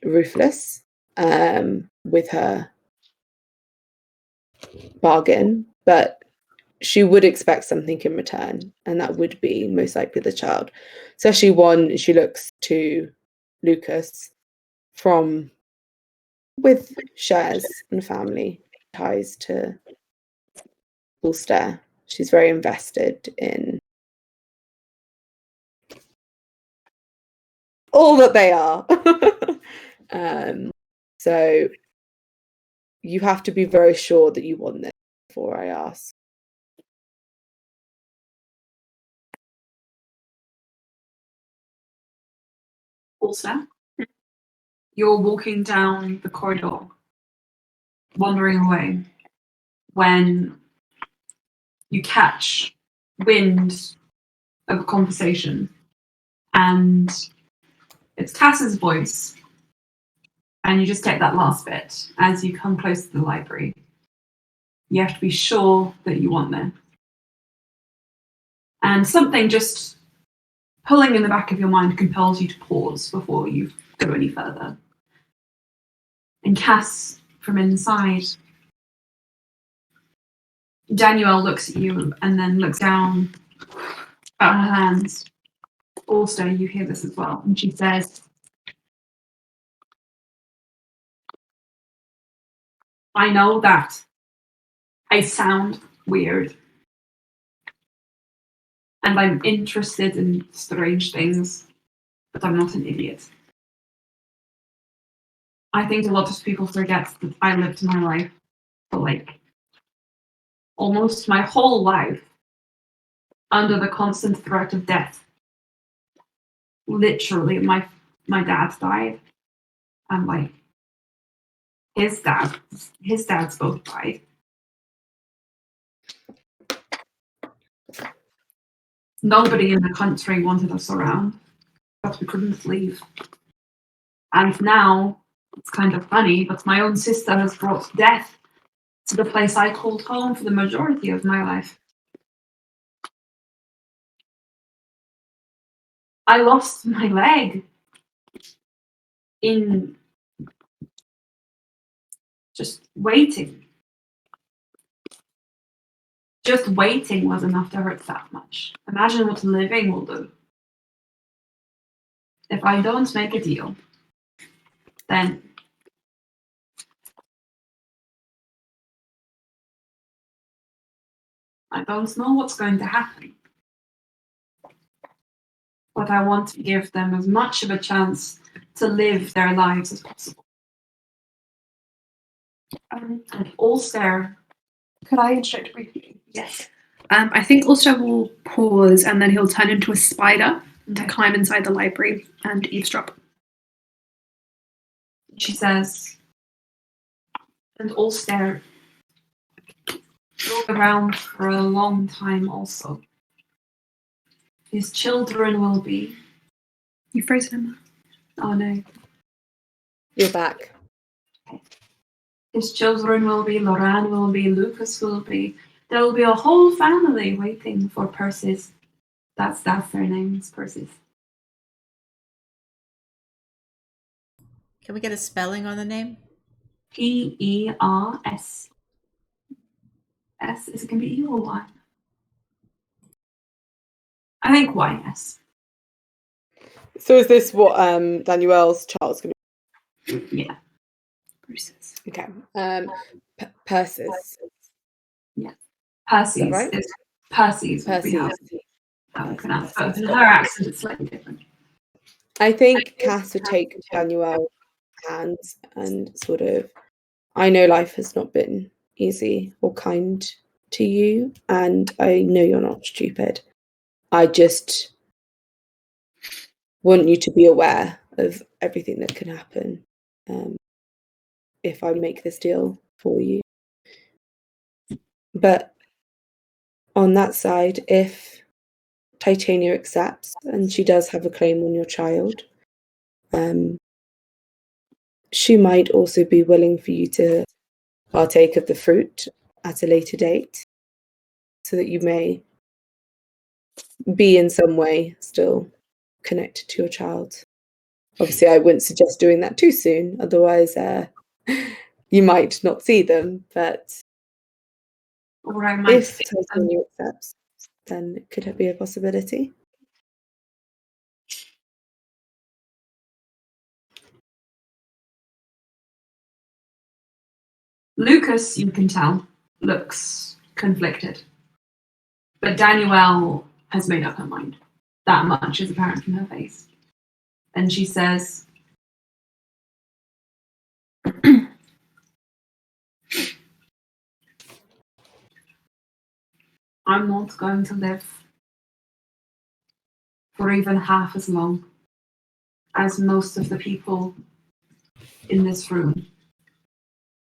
ruthless with her bargain, but she would expect something in return, and that would be most likely the child. Especially one, she looks to Lucas with shares and family ties to Ulster. She's very invested in all that they are. So you have to be very sure that you want this before I ask. Ulster, you're walking down the corridor, wandering away, when you catch wind of a conversation, and it's Cass's voice, and you just get that last bit as you come close to the library. You have to be sure that you want this. And something just pulling in the back of your mind compels you to pause before you go any further. And Cass, from inside, Danielle looks at you and then looks down at her hands. Also, you hear this as well. And she says, I know that I sound weird. And I'm interested in strange things. but I'm not an idiot. I think a lot of people forget that I lived my life for like almost my whole life under the constant threat of death. Literally, my dad died, and like his dads both died. Nobody in the country wanted us around, but we couldn't leave. And now it's kind of funny, but my own sister has brought death to the place I called home for the majority of my life. I lost my leg in just waiting. Just waiting was enough to hurt that much. Imagine what living will do. If I don't make a deal, then I don't know what's going to happen. But I want to give them as much of a chance to live their lives as possible. And Ulster, Could I instruct briefly? yes. I think Ulster will pause and then he'll turn into a spider to climb inside the library and eavesdrop. She says, and Ulster drove around for a long time also. His children will be. You frozen him. Oh no. You're back. His children will be, Loran will be, Lucas will be. There will be a whole family waiting for Persis. That's their names, Persis. Can we get a spelling on the name? P-E-R-S. Is it going to be E or Y? I think Y, yes. So is this what Danielle's child's going to be? Yeah. Persis. Okay. Persis. Yeah. Persis. Right? Persis. Persis. How we pronounce it. In her accent, it's slightly different. I think Cass would take Danielle's hands and sort of, I know life has not been easy or kind to you, and I know you're not stupid. I just want you to be aware of everything that can happen if I make this deal for you. But on that side, if Titania accepts and she does have a claim on your child, she might also be willing for you to partake of the fruit at a later date so that you may be in some way still connected to your child. Obviously, I wouldn't suggest doing that too soon, otherwise you might not see them, but or I might if Titania accepts, then it could be a possibility. Lucas, you can tell, looks conflicted. But Danielle has made up her mind. That much is apparent from her face. And she says, I'm not going to live for even half as long as most of the people in this room,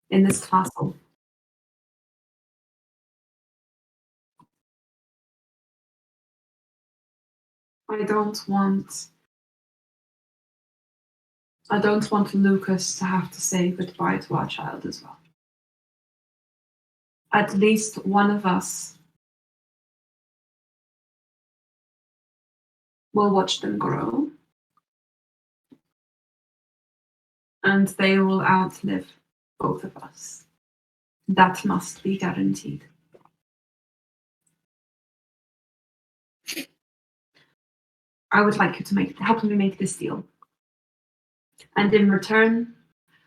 in this castle. I don't want Lucas to have to say goodbye to our child as well. At least one of us will watch them grow, and they will outlive both of us. That must be guaranteed. I would like you to help me make this deal. And in return,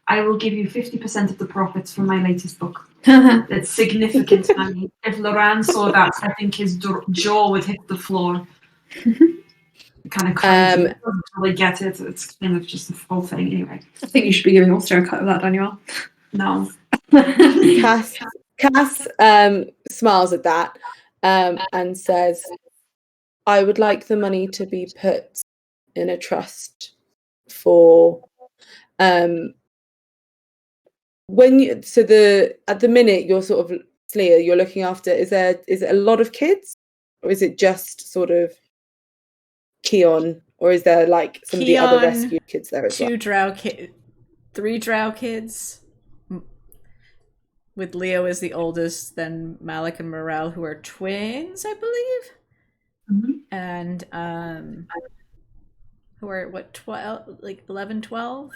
I will give you 50% of the profits from my latest book. That's significant money. If Loran saw that, I think his jaw would hit the floor. kind of crazy. It doesn't really get it. It's kind of just the whole thing anyway. I think you should be giving Ulster a cut of that, Daniel. No. Cass smiles at that and says, I would like the money to be put in a trust for when you at the minute you're sort of Slia, you're looking after, is it a lot of kids, or is it just sort of Keon, or is there like some of the other rescued kids there as well? 3 drow kids, with Leo as the oldest, then Malik and Morel, who are twins, I believe. And who are what, 12, like 11, 12?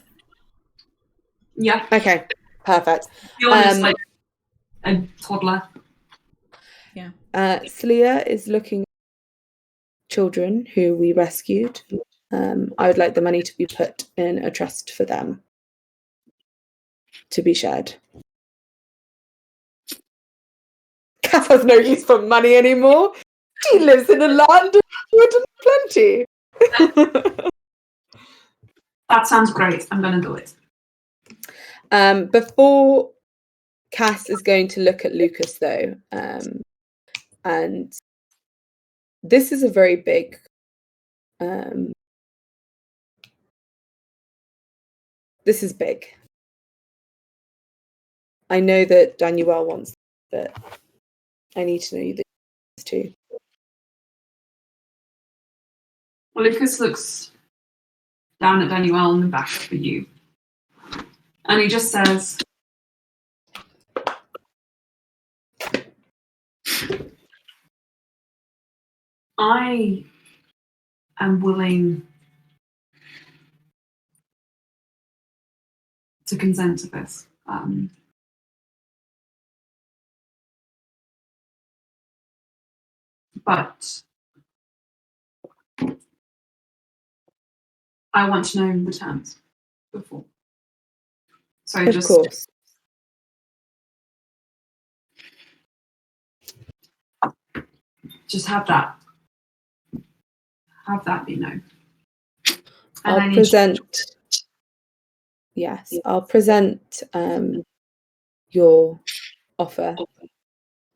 Yeah. Okay, perfect. Keon is like a toddler. Yeah. Slia is looking at children who we rescued. I would like the money to be put in a trust for them to be shared. Cass has no use for money anymore. She lives in a land of wood and plenty. That sounds great. I'm going to do it. Before Cass is going to look at Lucas, though, and this is a very big this is big. I know that Daniel wants, but I need to know you this too. Well, Lucas looks down at Daniel in the back for you. And he just says, I am willing to consent to this. But I want to know the terms before. So Of course. Just have that be known. And I'll present. Yes, I'll present your offer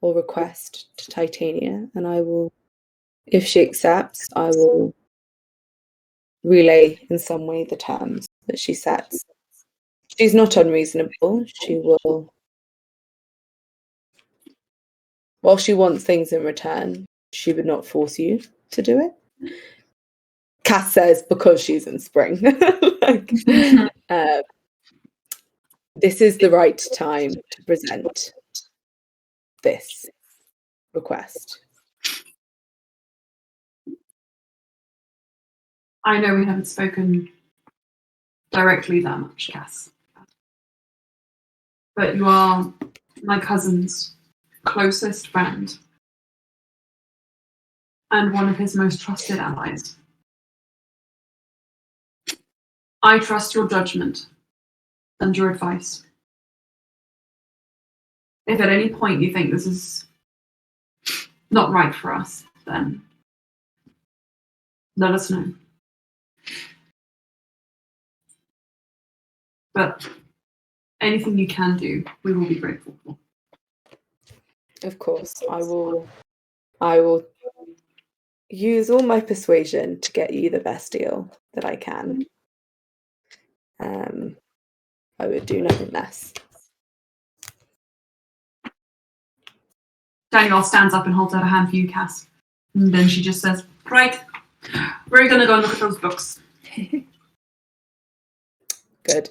or request to Titania, and I will, if she accepts, I will relay in some way the terms that she sets. She's not unreasonable. She will, while she wants things in return, she would not force you to do it. Cass says because she's in spring. This is the right time to present this request. I know we haven't spoken directly that much, Cass. But you are my cousin's closest friend and one of his most trusted allies. I trust your judgment and your advice. If at any point you think this is not right for us, then let us know. But anything you can do, we will be grateful for. Of course, I will use all my persuasion to get you the best deal that I can. I would do nothing less. Daniel stands up and holds out a hand for you, Cass. And then she just says, right, we're going to go and look at those books. Good.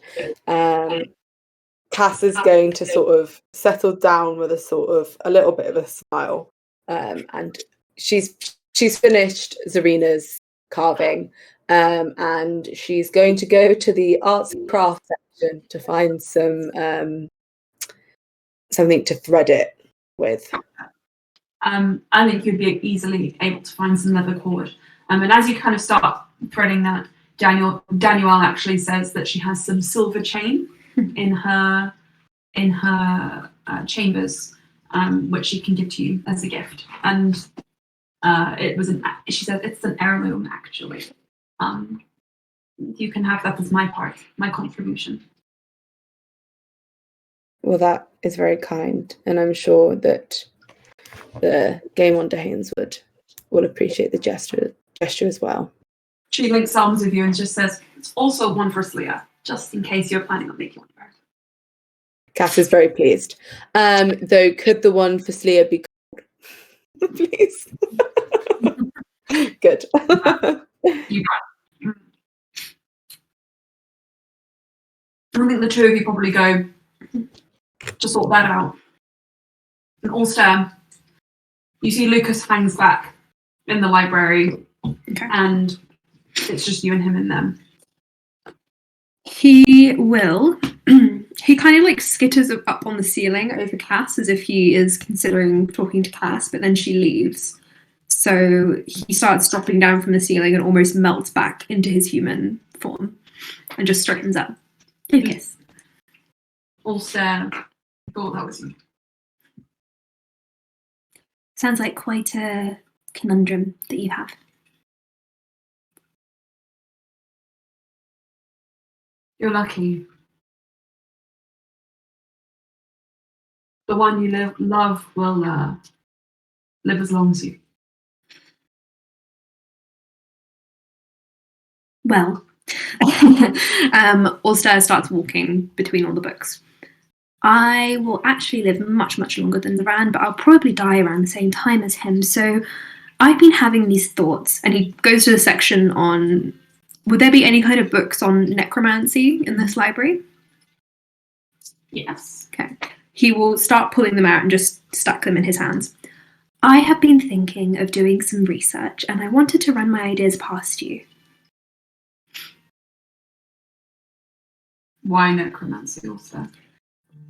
Cass is going to sort of settle down with a little bit of a smile. And she's finished Zarina's carving. And she's going to go to the arts and crafts section to find some something to thread it with. I think you'd be easily able to find some leather cord. And as you kind of start threading that, Daniel actually says that she has some silver chain in her chambers, which she can give to you as a gift. And She said it's an heirloom actually. You can have that as my contribution. Well, that is very kind, and I'm sure that the Game on Danes will appreciate the gesture as well. She links arms with you and just says, "It's also one for Slia, just in case you're planning on making one of her." Cass is very pleased. Though, could the one for Slia be called, please? Good. You got it. I think the two of you probably go to sort that out. And Ulster, you see Lucas hangs back in the library, and it's just you and him in them. He will. He kind of like skitters up on the ceiling over Cass as if he is considering talking to Cass, but then she leaves. So he starts dropping down from the ceiling and almost melts back into his human form and just straightens up. Lucas. Ulster thought that was you. Sounds like quite a conundrum that you have. You're lucky. The one you love will live as long as you. Well, Ulster starts walking between all the books. I will actually live much, much longer than Zoran, but I'll probably die around the same time as him. So I've been having these thoughts, and he goes to the section on, would there be any kind of books on necromancy in this library? Yes. Okay. He will start pulling them out and just stuck them in his hands. I have been thinking of doing some research, and I wanted to run my ideas past you. Why necromancy, Ulster?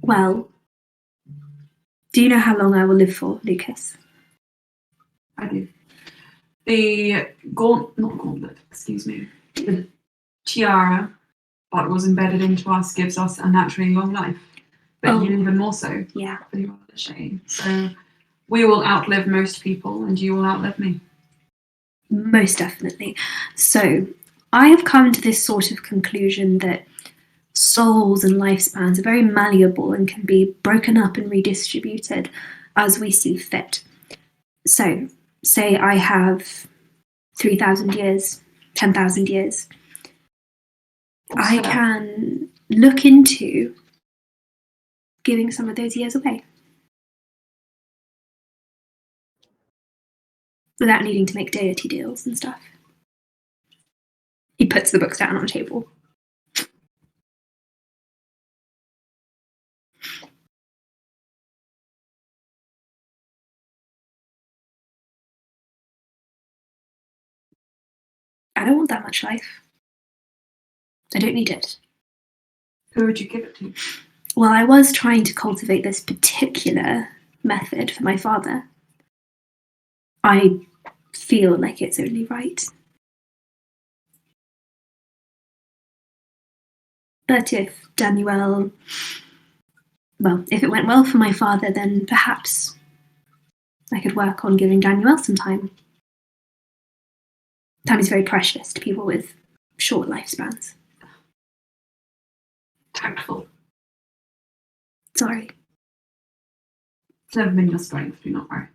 Well, do you know how long I will live for, Lucas? I do. The gauntlet, excuse me. The tiara that was embedded into us gives us a naturally long life. But you even more so. Yeah. You are the shame. So we will outlive most people and you will outlive me. Most definitely. So I have come to this sort of conclusion that souls and lifespans are very malleable and can be broken up and redistributed as we see fit. So, say I have 3,000 years, 10,000 years. I can look into giving some of those years away without needing to make deity deals and stuff. He puts the books down on the table. I don't want that much life. I don't need it. Who would you give it to? Well, I was trying to cultivate this particular method for my father. I feel like it's only right. But if if it went well for my father, then perhaps I could work on giving Daniel some time. Time is very precious to people with short lifespans. Tactful. Sorry. It's never been your strength, do not worry.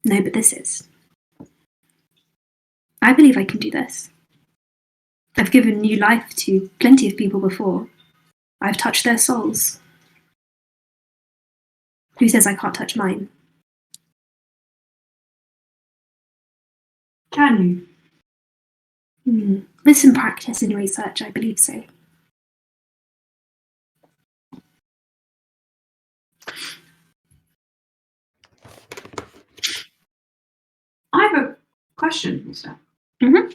No, but this is. I believe I can do this. I've given new life to plenty of people before. I've touched their souls. Who says I can't touch mine? Can you? With some practice and research, I believe so. I have a question, Mister. Mm-hmm.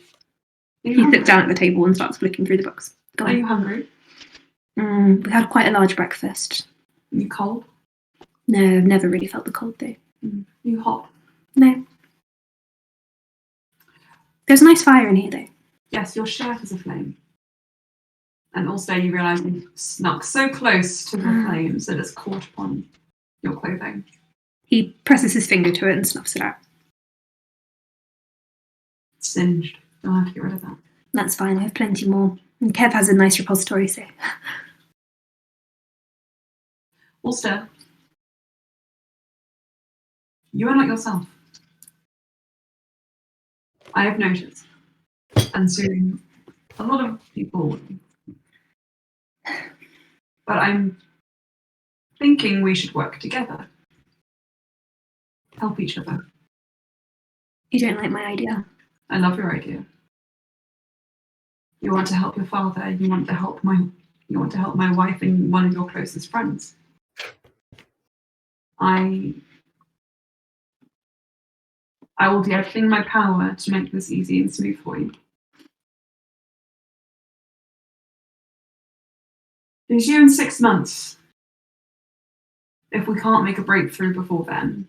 He sits down at the table and starts flicking through the books. Go on. Are you hungry? We had quite a large breakfast. Are you cold? No, I've never really felt the cold though. Are you hot? No. There's a nice fire in here though. Yes, your shirt is aflame. And also you realise you snuck so close to the flames that it's caught upon your clothing. He presses his finger to it and snuffs it out. singed. I'll have to get rid of that. That's fine. I have plenty more. And Kev has a nice repository, so. Ulster, you are not yourself. I have noticed. And soon, a lot of people will. But I'm thinking we should work together. Help each other. You don't like my idea? I love your idea. You want to help your father. You want to help my wife and one of your closest friends. I will do everything in my power to make this easy and smooth for you. It's you in 6 months. If we can't make a breakthrough before then,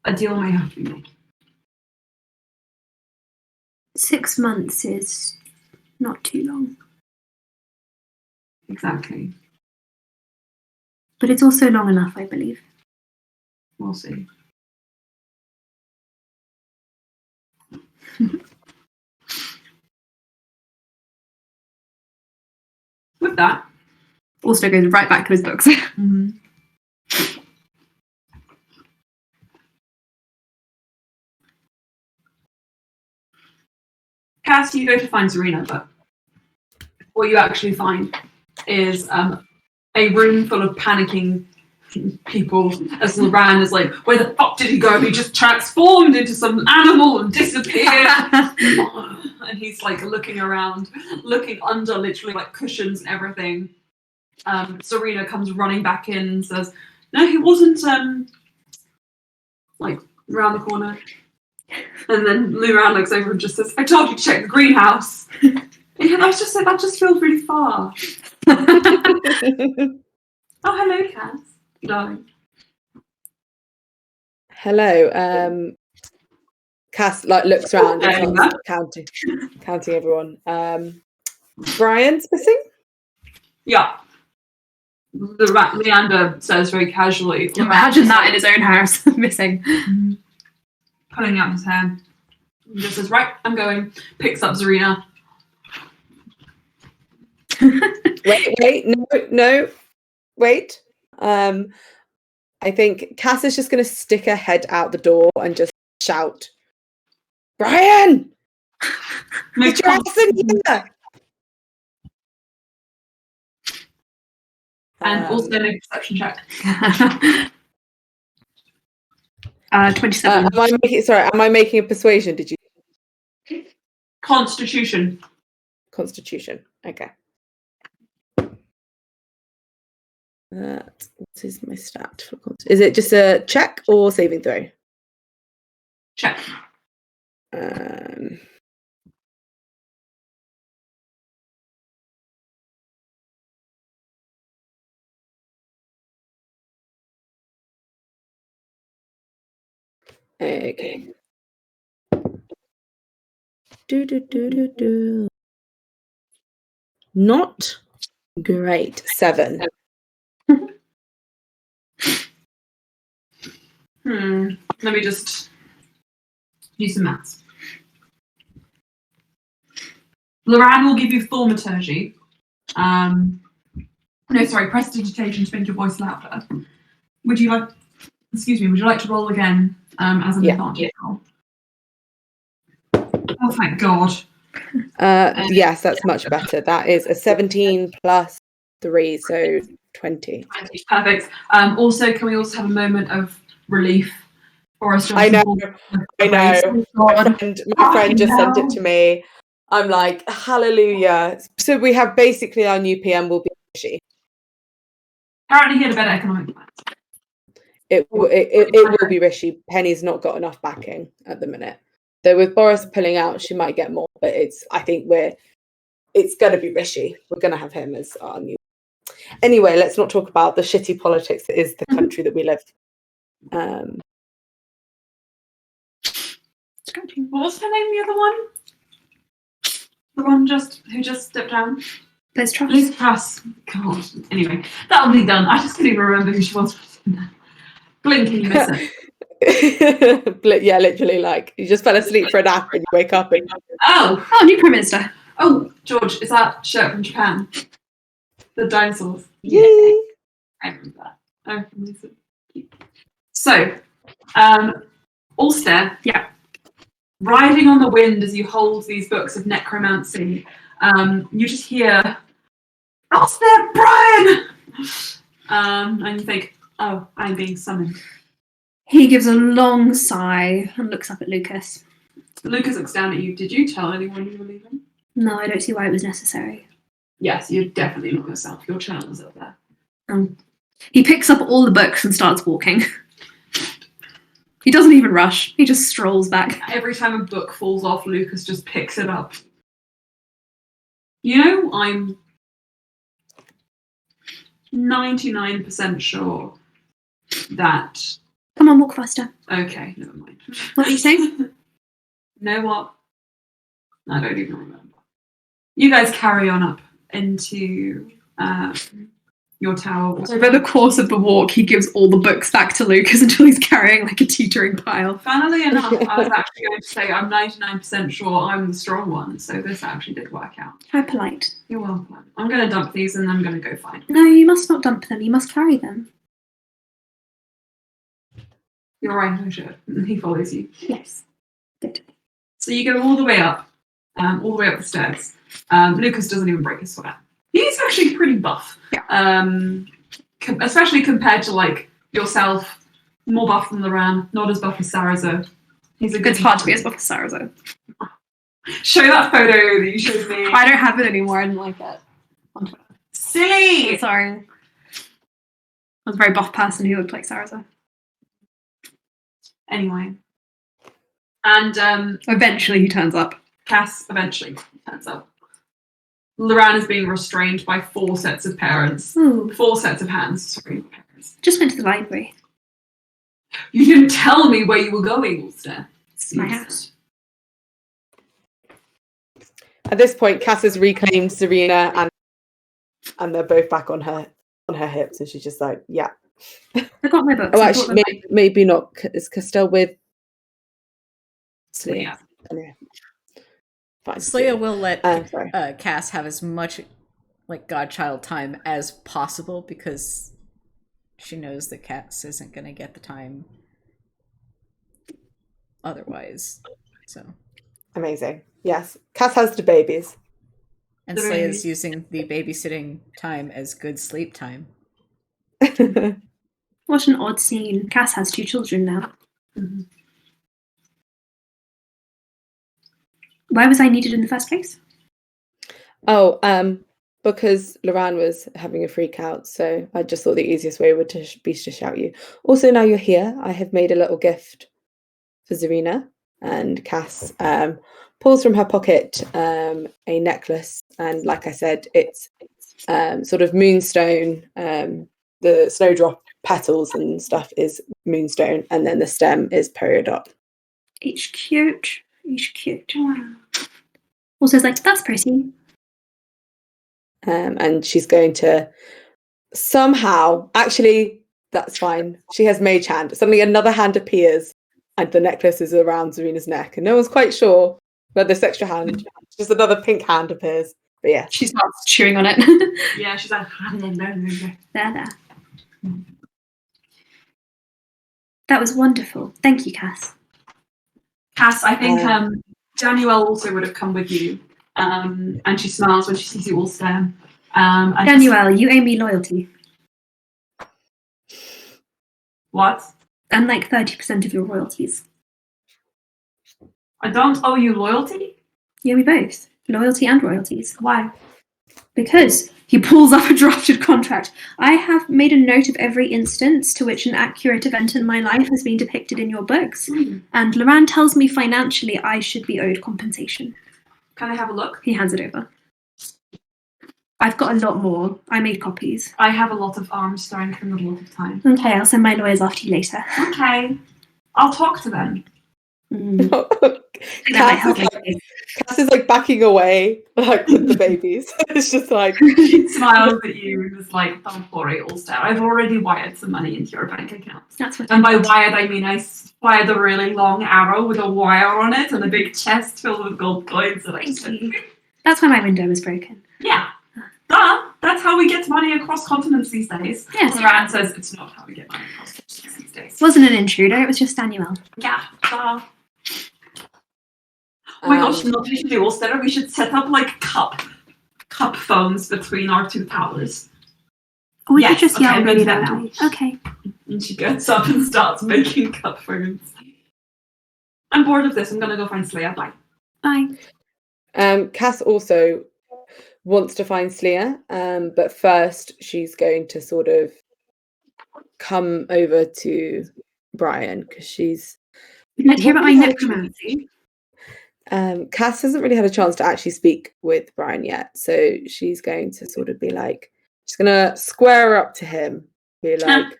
a deal may have to be made. 6 months is not too long. Exactly. But it's also long enough, I believe. We'll see. With that, Also goes right back to his books. Cass, you go to find Serena, but what you actually find is a room full of panicking people as Loran is like, where the fuck did he go? He just transformed into some animal and disappeared. And he's like looking around, looking under literally like cushions and everything. Serena comes running back in and says, no, he wasn't like around the corner. And then Loran looks over and just says, I told you to check the greenhouse. Yeah, that just feels really far. Oh, hello, Cass. Darling. Hello. Cass like looks around and starts counting everyone. Brian's missing? Yeah. Leander says very casually. Imagine that in his own house, missing. Pulling out his hair. He just says, right, I'm going. Picks up Serena. Wait. I think Cass is just going to stick her head out the door and just shout, Brian! Get your ass in here! And also make a perception check. 27. Am I making a persuasion? Did you? Constitution. Okay. What is my stat for is it just a check or saving throw? Check. Okay. Do. Not great. 7. Let me just do some maths. Loran will give you thaumaturgy. Prestidigitation to make your voice louder. Would you like to roll again as an advantage roll? Oh, thank God. Yes, that's much better. That is a 17 plus 3, so 20. Perfect. Also, can we also have a moment of relief? I know. My friend just sent it to me. I'm like, hallelujah. So we have basically our new PM will be Rishi. Apparently he had a better economic plan. It will be Rishi. Penny's not got enough backing at the minute. Though with Boris pulling out, she might get more, but it's gonna be Rishi. We're gonna have him as our new. Anyway, let's not talk about the shitty politics that is the country that we live. What was her name, the other one? The one who just stepped down? Liz Truss. Liz Truss. God. Anyway, that'll be done. I just couldn't even remember who she was. Blink and you miss it. Yeah, literally, like you just fell asleep for a nap and you wake up and Oh, new Prime Minister. oh, George, is that shirt from Japan? The dinosaurs. yay! I remember that. I remember that. So, Ulster. Yeah. Riding on the wind as you hold these books of necromancy, you just hear, Ulster, Brian! And you think, oh, I'm being summoned. He gives a long sigh and looks up at Lucas. Lucas looks down at you. Did you tell anyone you were leaving? No, I don't see why it was necessary. Yes, you're definitely not yourself. Your channel is up there. He picks up all the books and starts walking. He doesn't even rush. He just strolls back. Every time a book falls off, Lucas just picks it up. You know, I'm 99% sure that... Come on, walk faster. Okay, never mind. What are you saying? You know what? I don't even remember. You guys carry on up into your tower. Over the course of the walk, he gives all the books back to Lucas until he's carrying like a teetering pile. Funnily enough, I was actually going to say I'm 99% sure I'm the strong one, so this actually did work out. How polite. You're welcome. I'm going to dump these and I'm going to go find them. No, you must not dump them. You must carry them. You're right, I should. He follows you. Yes. Good. So you go all the way up the stairs. Lucas doesn't even break his sweat. He's actually pretty buff. Yeah. Especially compared to like yourself, more buff than Loran, not as buff as Sarazo. It's hard to be as buff as Sarazo. Show that photo that you showed me. I don't have it anymore. I didn't like it. Silly! Sorry. I was a very buff person who looked like Sarazo. Anyway. And eventually he turns up. Cass eventually turns up. Loran is being restrained by 4 sets of parents. Ooh. 4 sets of hands, sorry, parents. Just went to the library. You didn't tell me where you were going, Ulster. It's my house. At this point, Cass has reclaimed Serena and they're both back on her hips, and she's just like, yeah. I got my books. Oh, actually, maybe not. Is Castell with Yeah. Anyway. Fine. Slia will let sorry. Cass have as much like godchild time as possible because she knows that Cass isn't going to get the time otherwise. So amazing. Yes, Cass has the babies, and Slia is using the babysitting time as good sleep time. What an odd scene. Cass has 2 children now. Mm-hmm. Why was I needed in the first place? Oh, because Loran was having a freak out, so I just thought the easiest way would be to shout you. Also, now you're here, I have made a little gift for Zarina, and Cass pulls from her pocket a necklace, and like I said, it's sort of moonstone. The snowdrop petals and stuff is moonstone, and then the stem is peridot. Each cute. Wow. Also, it's like, that's pretty. And she's going to somehow, actually, that's fine. She has mage hand. Suddenly another hand appears and the necklace is around Zarina's neck. And no one's quite sure where this extra hand, just another pink hand appears. But yeah. She starts chewing on it. Yeah, she's like, There. That was wonderful. Thank you, Cass. Cass, I think Danielle also would have come with you. And she smiles when she sees you all stare. Danielle, you owe me loyalty. What? And like 30% of your royalties. I don't owe you loyalty? Yeah, we both. Loyalty and royalties. Why? Because he pulls up a drafted contract. I have made a note of every instance to which an accurate event in my life has been depicted in your books. And Loran tells me financially I should be owed compensation. Can I have a look? He hands it over. I've got a lot more. I made copies. I have a lot of arm strength and a lot of time. Okay, I'll send my lawyers after you later. Okay. I'll talk to them. Cass help is, my like, Cass is like backing away, like with the babies. It's just like She smiles at you and is like, don't worry, Ulster. I've already wired some money into your bank account. That's what And by wired, I mean I wired a really long arrow with a wire on it and a big chest filled with gold coins. And I said, That's why my window was broken. yeah. That's how we get money across continents these days. Yes. Moran says it's not how we get money across continents these days. It wasn't an intruder, it was just Daniel. Yeah. Oh my gosh, you know what we should do, Ulster? We should set up like cup phones between our two towers. Or we Yes, could just yell okay, really good loudly. Okay. And she gets up and starts making cup phones. I'm bored of this. I'm gonna go find Slayer. Bye. Bye. Cass also wants to find Sleer, but first she's going to sort of come over to Brian because she's. Would you like to hear about my What really necromancy? Cass hasn't really had a chance to actually speak with Brian yet, so she's going to sort of be like, she's gonna square up to him, be like,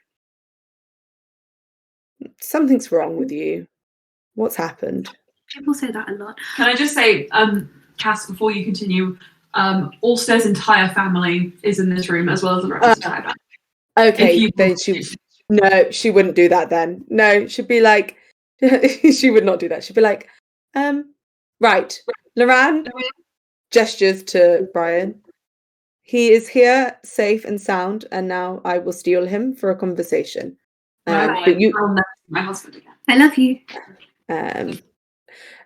something's wrong with you. What's happened? People say that a lot. Can I just say, Cass, before you continue, Ulster's entire family is in this room as well as the rest of the entire family. Okay, then she wouldn't do that then. No, she'd be like, she would not do that. She'd be like, right, Loran gestures to Brian. He is here, safe and sound, and now I will steal him for a conversation. But you, I'll never see my husband again. I love you.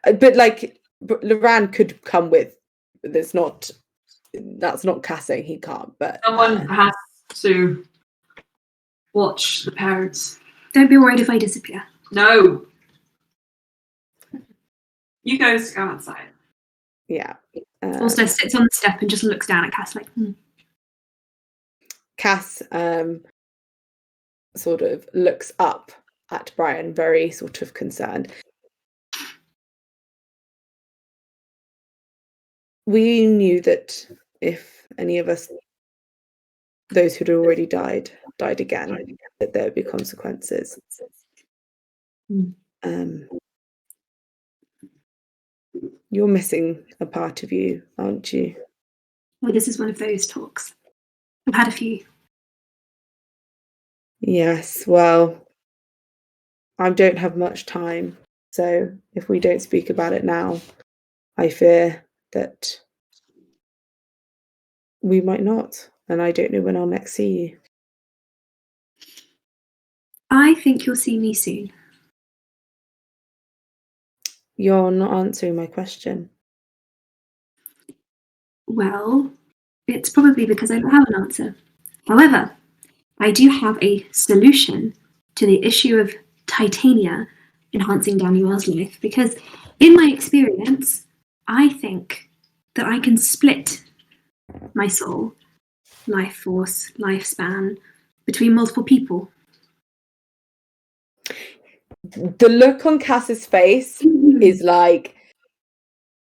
but like Loran could come with. That's not Cass saying he can't. But Someone has to watch the parents. Don't be worried if I disappear. No. You guys go outside. Yeah. Also sits on the step and just looks down at Cass like, Cass sort of looks up at Brian, very sort of concerned. We knew that if any of us, those who'd already died again, that there would be consequences. You're missing a part of you, aren't you? well, this is one of those talks. I've had a few. Yes, well, I don't have much time, so if we don't speak about it now, I fear that we might not, and I don't know when I'll next see you. I think you'll see me soon. You're not answering my question. Well, it's probably because I don't have an answer. However, I do have a solution to the issue of Titania enhancing Daniel's life, because in my experience, I think that I can split my soul, life force, lifespan between multiple people. The look on Cass's face is like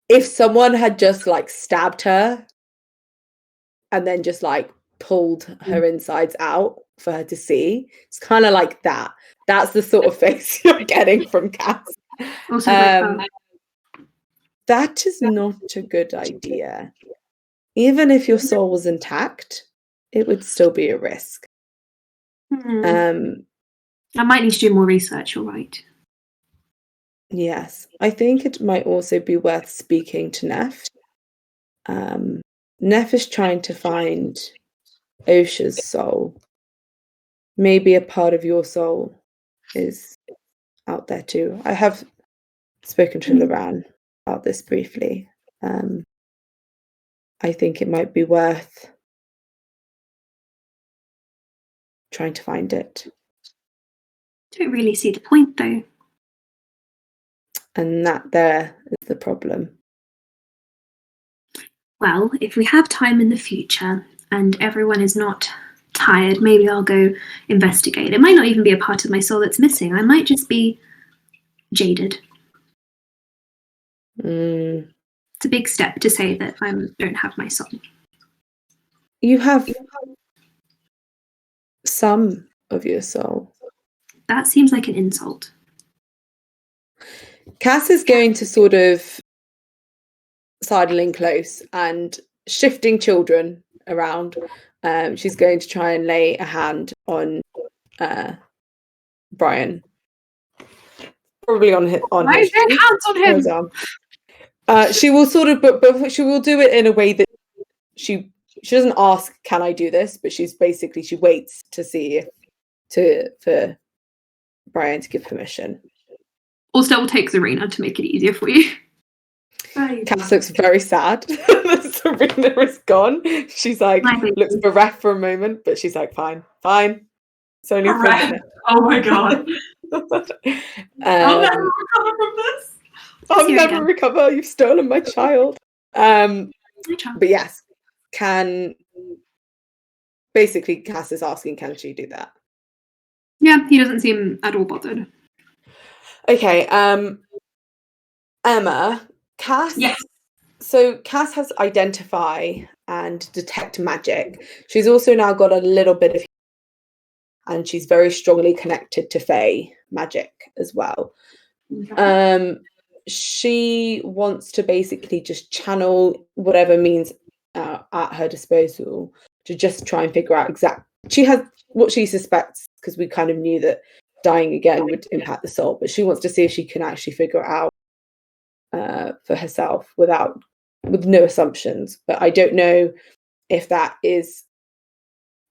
if someone had just like stabbed her and then just like pulled her insides out for her to see. It's kind of like that. That's the sort of face you're getting from Cass. That is not a good idea. Even if your soul was intact, it would still be a risk. I might need to do more research, all right. Yes, I think it might also be worth speaking to Neff. Neff is trying to find Osha's soul. Maybe a part of your soul is out there too. I have spoken to Loran about this briefly. I think it might be worth trying to find it. Don't really see the point, though. And that there is the problem. Well, if we have time in the future and everyone is not tired, maybe I'll go investigate. It might not even be a part of my soul that's missing. I might just be jaded. It's a big step to say that I don't have my soul. You have some of your soul. That seems like an insult. Cass is going to sort of sidle in close and shifting children around. She's going to try and lay a hand on Brian. Probably on his hands on him. Arm. She will sort of, but she will do it in a way that she doesn't ask, "Can I do this?" But she waits to see for Brian to give permission. Ulster will take Serena to make it easier for you. Cass looks very sad that Serena is gone. She's like, looks bereft for a moment, but she's like, fine. It's only for a minute. Oh my god. I'll never recover from this. I'll never recover. You've stolen my child. But yes, basically Cass is asking, can she do that? Yeah, he doesn't seem at all bothered. Okay, Emma, Cass. Yes. So Cass has identify and detect magic. She's also now got a little bit of, and she's very strongly connected to Fae magic as well. Okay. She wants to basically just channel whatever means at her disposal to just try and figure out she has what she suspects, because we kind of knew that dying again would impact the soul, but she wants to see if she can actually figure it out for herself with no assumptions. But I don't know if that is,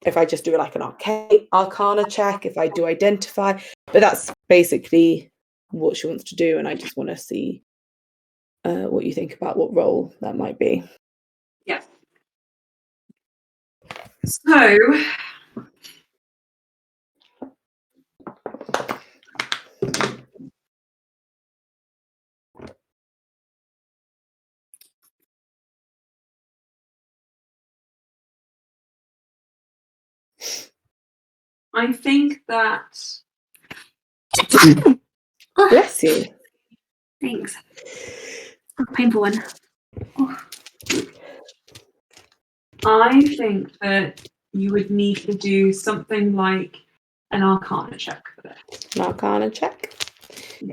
if I just do like an arcana check, if I do identify, but that's basically what she wants to do, and I just want to see what you think about what role that might be. Yeah. So I think that Bless you. Thanks. Oh, painful one. Oh. I think that you would need to do something like an arcana check for this. An arcana check?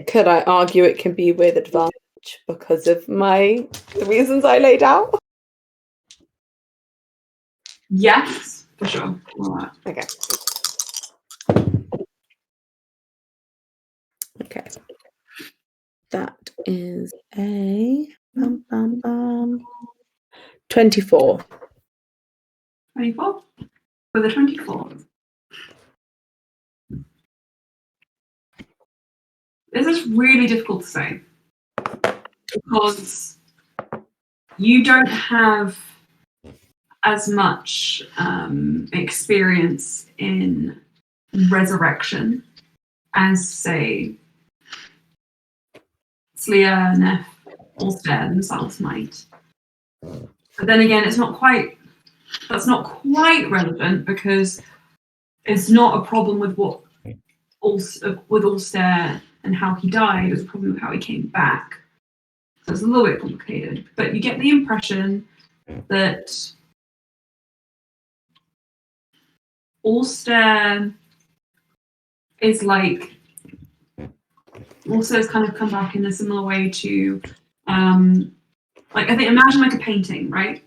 Could I argue it can be with advantage because of the reasons I laid out? Yes, for sure. Okay. Okay. That is a 24. 24? With a 24. This is really difficult to say because you don't have as much experience in resurrection as, say, Slia, Neff, Ulster themselves might. But then again, that's not quite relevant because it's not a problem with with Ulster and how he died. It's a problem with how he came back. So it's a little bit complicated. But you get the impression that Ulster is like, Ulster's kind of come back in a similar way to, like, I think, imagine like a painting, right?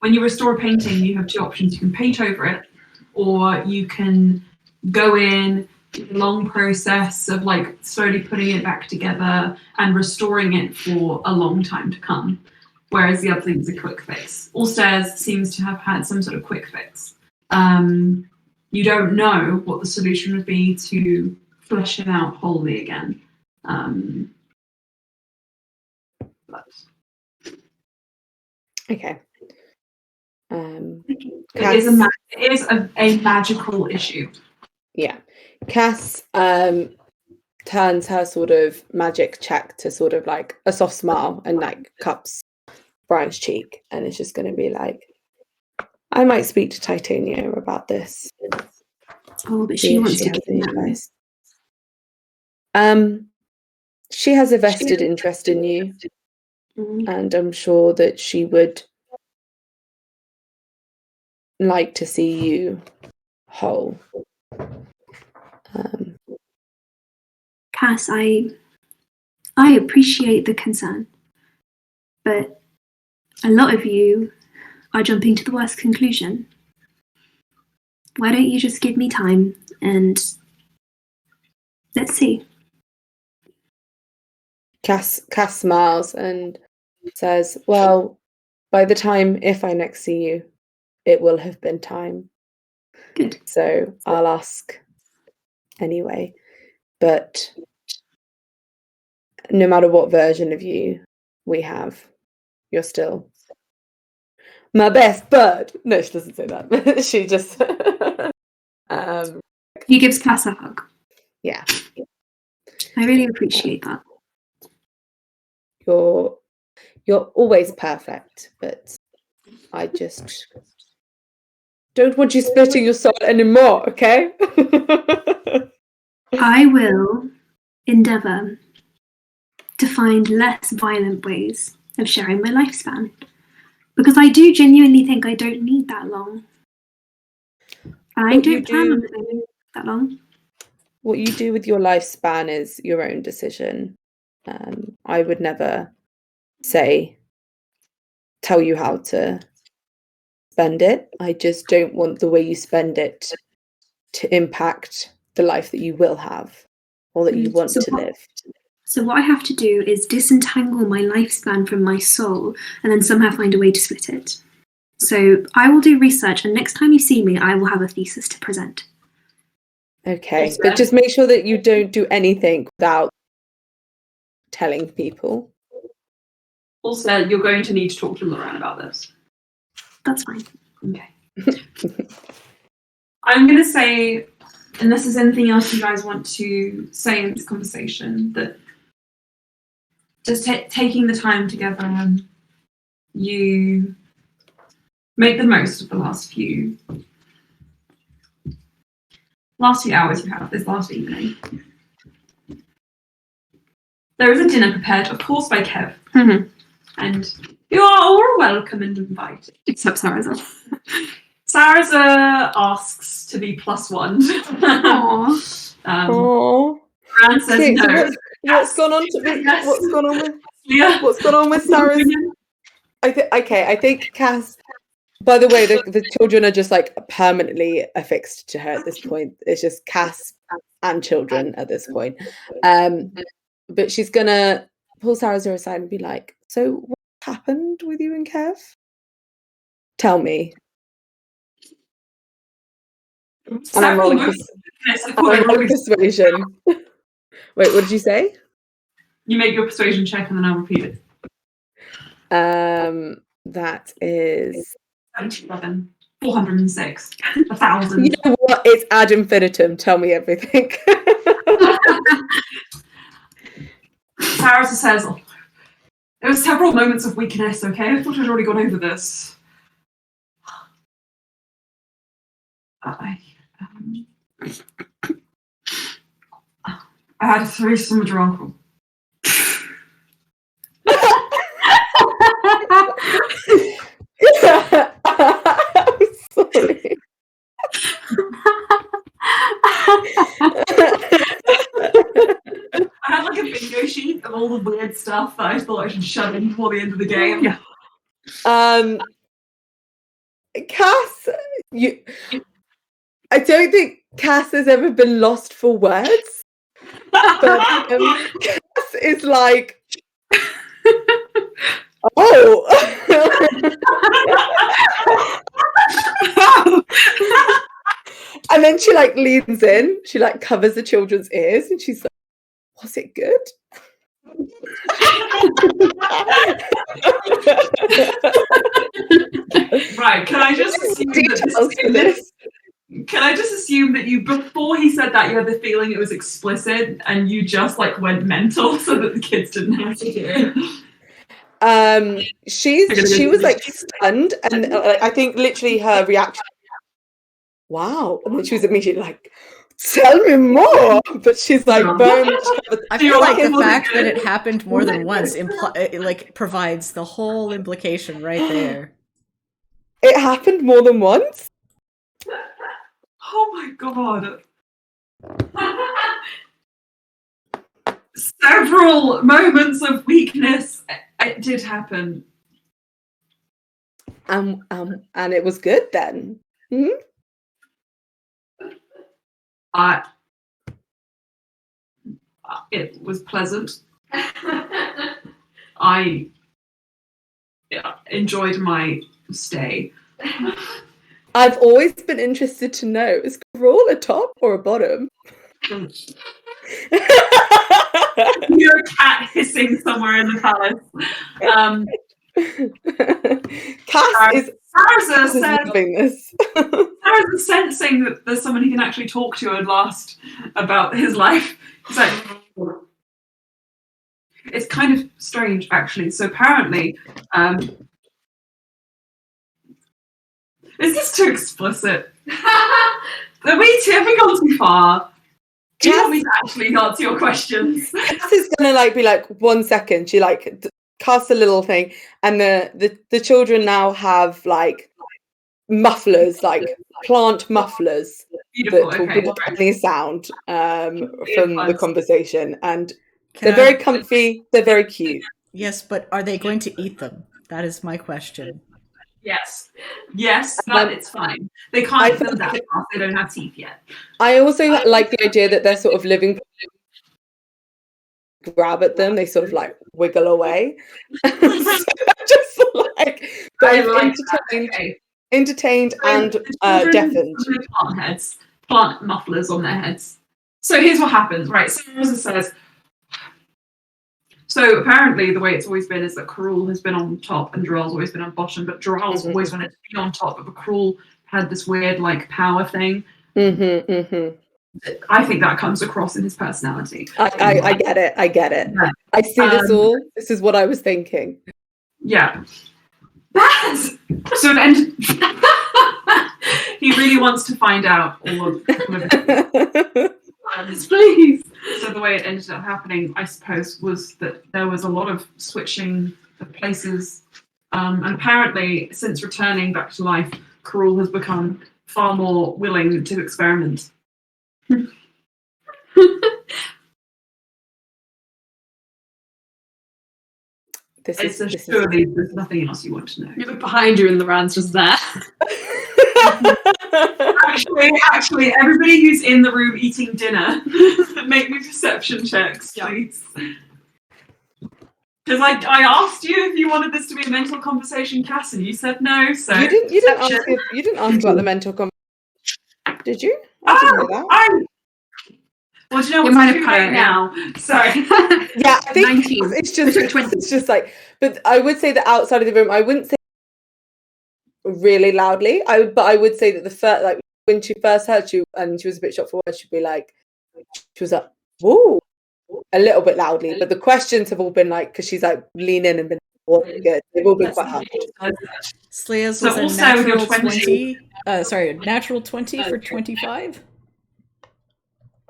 When you restore a painting, you have two options. You can paint over it, or you can go in, do the long process of like slowly putting it back together and restoring it for a long time to come. Whereas the other thing is a quick fix. Ulster seems to have had some sort of quick fix. You don't know what the solution would be to flesh it out wholly again. But. Okay. It is a magical issue. Yeah. Cass turns her sort of magic check to sort of like a soft smile and like cups Brian's cheek, and it's just going to be like, I might speak to Titania about this. Oh, but she wants to give me advice. She has a vested interest in you, and I'm sure that she would like to see you whole. Cass, I I appreciate the concern, but a lot of you are jumping to the worst conclusion. Why don't you just give me time and let's see. Cass smiles and says, well, by the time if I next see you, it will have been time. Good. So I'll ask anyway. But no matter what version of you we have, you're still my best bud. No, she doesn't say that. She just He gives Cass a hug. yeah. I really appreciate that. You're always perfect, but I just don't want you splitting your soul anymore, okay? I will endeavour to find less violent ways of sharing my lifespan. Because I do genuinely think I don't need that long. I What you don't plan on do- living that long. What you do with your lifespan is your own decision. I would never tell you how to spend it. I just don't want the way you spend it to impact the life that you will have or that you want to live. So what I have to do is disentangle my lifespan from my soul and then somehow find a way to split it. So I will do research, and next time you see me, I will have a thesis to present. Okay, but just make sure that you don't do anything without telling people. Also, you're going to need to talk to Lorraine about this. That's fine. Okay. I'm going to say, unless there's anything else you guys want to say in this conversation, that just taking the time together, you make the most of the last few hours you have this last evening. There is a dinner prepared, of course, by Kev. Mm-hmm. And you are all welcome and invited. Except Saraza. Saraza asks to be +1. Aww. Oh, Fran says so no. what's gone on with Sarah's? I think Cass. By the way, the children are just like permanently affixed to her at this point. It's just Cass and children at this point. But she's gonna pull Sarahza aside and be like, "So what happened with you and Kev? Tell me." And I'm rolling persuasion. Wait, what did you say? You make your persuasion check and then I'll repeat it. That is 77, 406, 1,000. You know what? It's ad infinitum. Tell me everything. Sarah says, there were several moments of weakness, okay? I thought I'd already gone over this. I had a threesome with your uncle. I'm sorry. I had like a bingo sheet of all the weird stuff that I thought I should shove in before the end of the game. Yeah. Cass, I don't think Cass has ever been lost for words, but Cass is like, oh. And then she like leans in, she like covers the children's ears, and she's like, was it good? Right, can I just assume that you, before he said that, you had the feeling it was explicit and you just like went mental so that the kids didn't have to hear it? She was like stunned, and I think literally her reaction, wow, and then she was immediately like, tell me more. But she's like very much. I feel like the fact that it happened more than once like provides the whole implication right there. It happened more than once? Oh my god. several moments of weakness. It did happen. And it was good then. Mm-hmm. It was pleasant. I enjoyed my stay. I've always been interested to know, is Crawl a top or a bottom? You're a cat hissing somewhere in the palace. Cass is loving this. Sarah's sensing that there's someone he can actually talk to and last about his life. He's like, it's kind of strange, actually. So apparently, is this too explicit? Have we gone too far? Do you want me to actually answer your questions? Cass is gonna be like 1 second. She casts a little thing, and the children now have like mufflers, like plant mufflers. Beautiful. That will Okay. block any sound from the conversation, and they're I- very comfy. They're very cute. Yes, but are they going to eat them? That is my question. Yes, but it's fine. They can't eat them that fast. They don't have teeth yet. I also like the idea that they're sort of living. Grab at them, they sort of like wiggle away. So just like both entertained and deafened. Plant mufflers on their heads. So here's what happens, right? So Rosa says. So apparently, the way it's always been is that Cruel has been on top and Drell's always been on bottom, but Drell's always wanted to be on top, but Cruel had this weird like power thing. I think that comes across in his personality. I get it. Yeah. I see this all. This is what I was thinking. Yeah. So it ended. He really wants to find out all of it. Please. So the way it ended up happening, I suppose, was that there was a lot of switching of places. And apparently, since returning back to life, Cruel has become far more willing to experiment. Surely there's nothing else you want to know. You look behind you and the Rand's just there. Actually, everybody who's in the room eating dinner, make me perception checks, please. Because I asked you if you wanted this to be a mental conversation, Cass, and you said no. So you didn't ask about the mental conversation, did you? I didn't know that. Well, do you know what's too late now? Sorry. Yeah, I think 19. it's just like, but I would say that outside of the room, I wouldn't say really loudly. But I would say that the first, like when she first heard you and she was a bit shocked for words, she'd be like, she was like, whoa, a little bit loudly. But the questions have all been like, because she's like lean in and been good. They've all been quite hard. Slea's was a natural 20. Natural 20 for 25.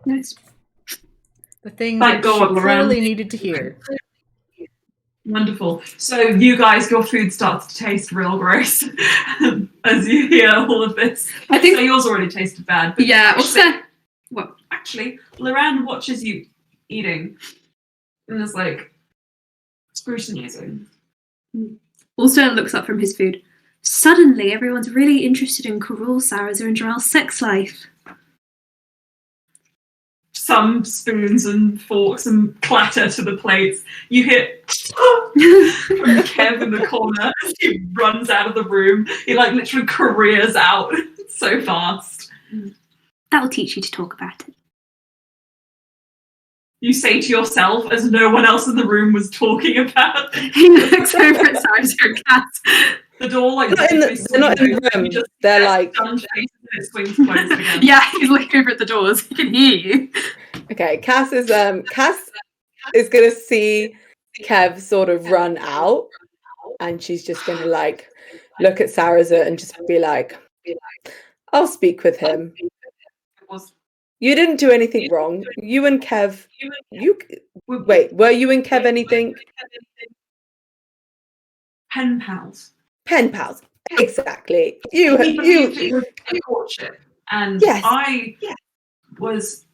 Nice. The thing that she clearly needed to hear. Wonderful. So you guys, your food starts to taste real gross as you hear all of this. I think yours already tasted bad. But yeah. Actually, Loran watches you eating and is like scrutinizing. Allstone looks up from his food. Suddenly, everyone's really interested in Cruel, Sarah's, and Jarrell's sex life. Some spoons and forks and clatter to the plates. You hear from Kev in the corner as he runs out of the room. He like literally careers out so fast. That'll teach you to talk about it. You say to yourself as no one else in the room was talking about it. He looks over at Sarah's cat. The door like they're not in the room. They're like it swings closed again. Yeah, he's looking over at the doors. He can hear you. Okay, Cass is gonna see Kev sort of run out, and she's just gonna like look at Sarazar and just be like, I'll speak with him. You didn't do anything wrong. You and Kev, were you and Kev anything? Pen pals. Pen pals, exactly. You it was a courtship, and yes. I was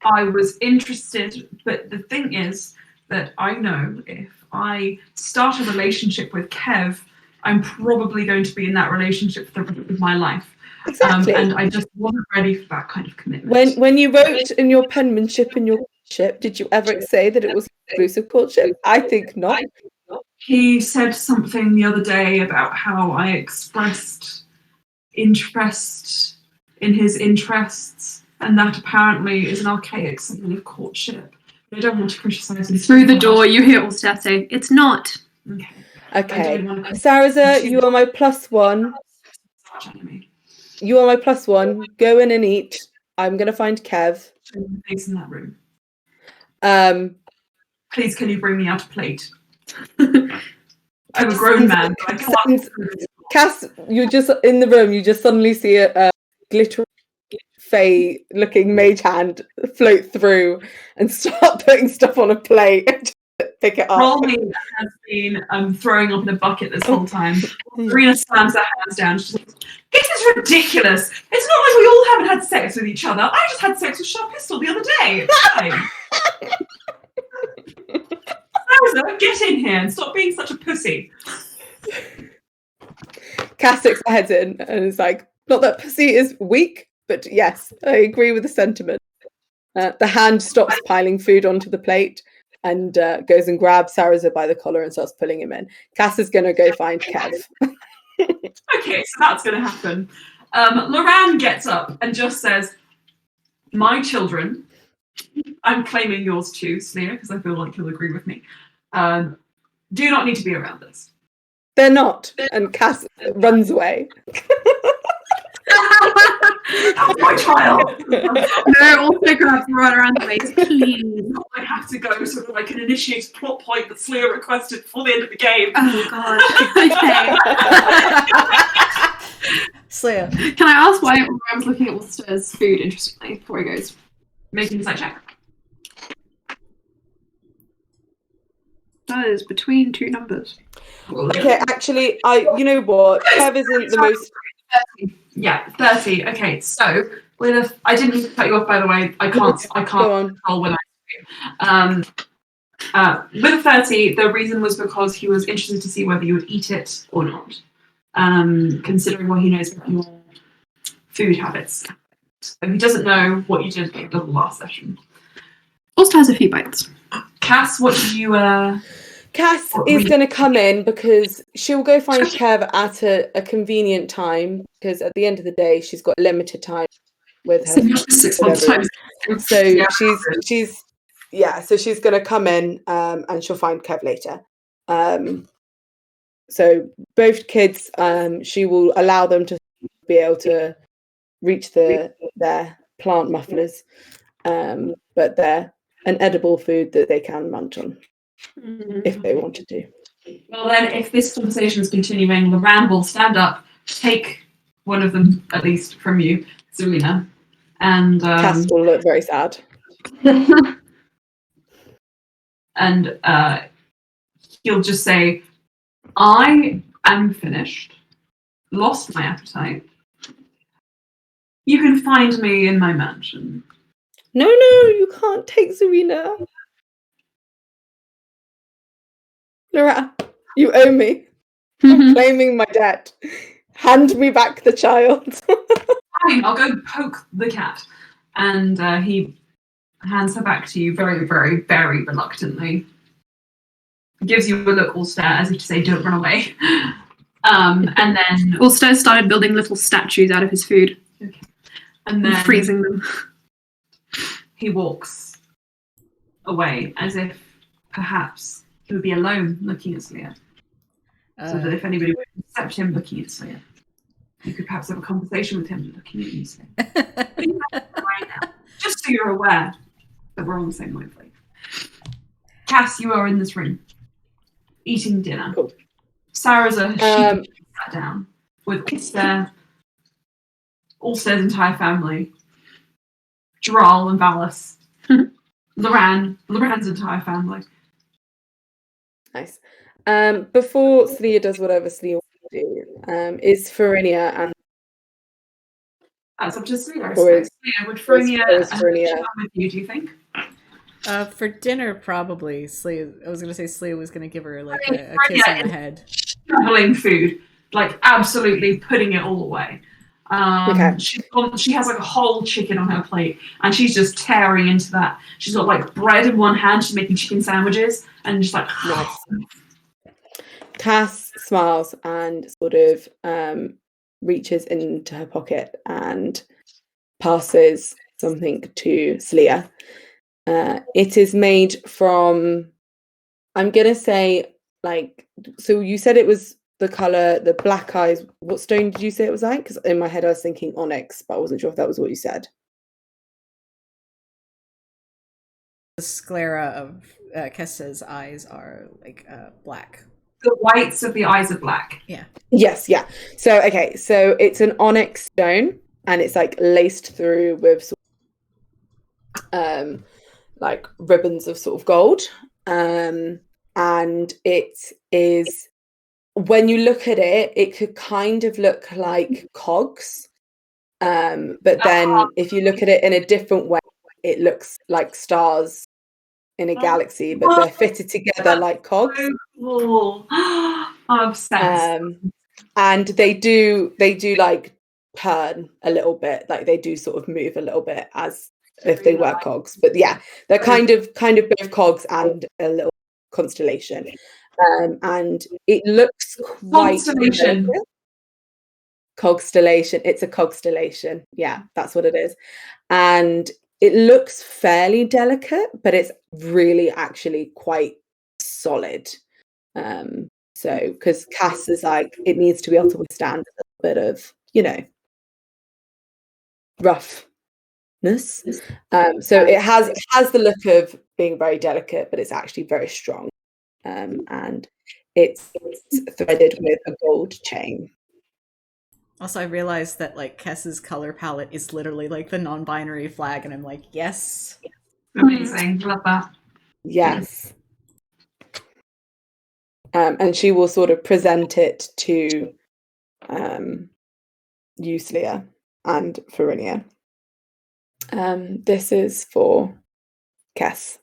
I was interested, but the thing is that I know if I start a relationship with Kev, I'm probably going to be in that relationship for the rest of my life. Exactly. And I just wasn't ready for that kind of commitment. When you wrote in your penmanship in your courtship, did you ever say that it was exclusive courtship? I think not. He said something the other day about how I expressed interest in his interests, and that apparently is an archaic symbol of courtship. I don't want to criticise him. Through the door, you hear Ulster say, "It's not." Okay. Saraza, you are my +1. You are my +1. Go in and eat. I'm going to find Kev. Face in that room. Please, can you bring me out a plate? I'm a grown man. But I can't. Cass, you're just in the room. You just suddenly see a glittering Fae looking mage hand float through and start putting stuff on a plate and just pick it up. Rolly has been throwing up in a bucket this whole time. Serena slams her hands down. She's like, "This is ridiculous. It's not like we all haven't had sex with each other. I just had sex with Sharp Pistol the other day. It's fine." Sarah, get in here and stop being such a pussy. Cass sticks her head in and is like, not that pussy is weak, but yes, I agree with the sentiment. The hand stops piling food onto the plate and goes and grabs Saraza by the collar and starts pulling him in. Cass is going to go find Kev. Okay, so that's going to happen. Loran gets up and just says, "My children," I'm claiming yours too, Sneer, because I feel like you'll agree with me, "do not need to be around this." They're not. And Cass runs away. That's my child. No, also grabs the run around the waist, please. I have to go so that I can initiate a plot point that Slayer requested before the end of the game. Oh god. Okay. Slayer. Can I ask why I was looking at Ulster's food interestingly before he goes? Make an insight check. That is between two numbers. Okay, actually, you know what? Kev isn't the most... 30. Yeah, 30. Okay, so I didn't mean to cut you off, by the way. I can't control when I with a 30, the reason was because he was interested to see whether you would eat it or not. Considering what he knows about your food habits. So he doesn't know what you did in the last session. Ulster has a few bites. Cass, what did you Cass is going to come in because she'll go find Kev at a convenient time, because at the end of the day she's got limited time with her. 6 months time. So yeah, she's going to come in and she'll find Kev later. So both kids, she will allow them to be able to reach their plant mufflers, but they're an edible food that they can munch on. If they wanted to. Well, then, if this conversation is continuing, Loran will stand up, take one of them, at least from you, Serena, and Cass will look very sad. And he'll just say, "I am finished. Lost my appetite. You can find me in my mansion." No, you can't take Serena. Laura, you owe me. I'm claiming my debt. Hand me back the child. Fine, I'll go poke the cat. And he hands her back to you very, very, very reluctantly. Gives you a look, Ulster, as if to say, "Don't run away." And then Ulster started building little statues out of his food. Okay. And then freezing them. He walks away as if perhaps he would be alone looking at Slayer. So that if anybody would accept him looking at Slayer, you could perhaps have a conversation with him looking at you, Slayer. Right now, just so you're aware that we're on the same wavelength. Cass, you are in this room, eating dinner. Cool. Saraza has sat down with Ulster's entire family, Dural and Valis, Loran's entire family. Nice. Before Slia does whatever Slia wants to do, is Farinia and That's up to Selena, I Or suppose. is- Yeah, would or is- Fronia or is and Fronia- Chad with you, do you think? For dinner, probably. Slee, I was gonna say Slee was gonna give her like I mean, a kiss on Fronia the is head. shoveling food, like absolutely putting it all away. Okay. She has like a whole chicken on her plate, and she's just tearing into that. She's got like bread in one hand, she's making chicken sandwiches, and just like Nice. Cass smiles and sort of reaches into her pocket and passes something to Slia. It is made from, I'm gonna say, like, so you said it was the color, the black eyes. What stone did you say it was like? Because in my head I was thinking onyx, but I wasn't sure if that was what you said. The sclera of Kessa's eyes are like black. the whites of the eyes are black. Yes, yeah. So okay, so it's an onyx stone, and it's like laced through with like ribbons of sort of gold. And it is, when you look at it, it could kind of look like cogs. But then if you look at it in a different way, it looks like stars in a galaxy, but they're fitted together like cogs. So cool. I'm obsessed. And they do like turn a little bit, like they do sort of move a little bit as if they were cogs. But yeah, they're kind of both cogs and a little constellation. And it looks quite Constellation. delicate. Cogstellation. It's a cogstellation. Yeah, that's what it is. And it looks fairly delicate, but it's really actually quite solid. So because Cass is like, it needs to be able to withstand a little bit of, roughness. So it has the look of being very delicate, but it's actually very strong. And it's threaded with a gold chain. Also, I realized that like Kessa's color palette is literally like the non-binary flag, and I'm like, yes. Amazing. Love that. Yes. And she will sort of present it to Euslia and Farinia. This is for Cass.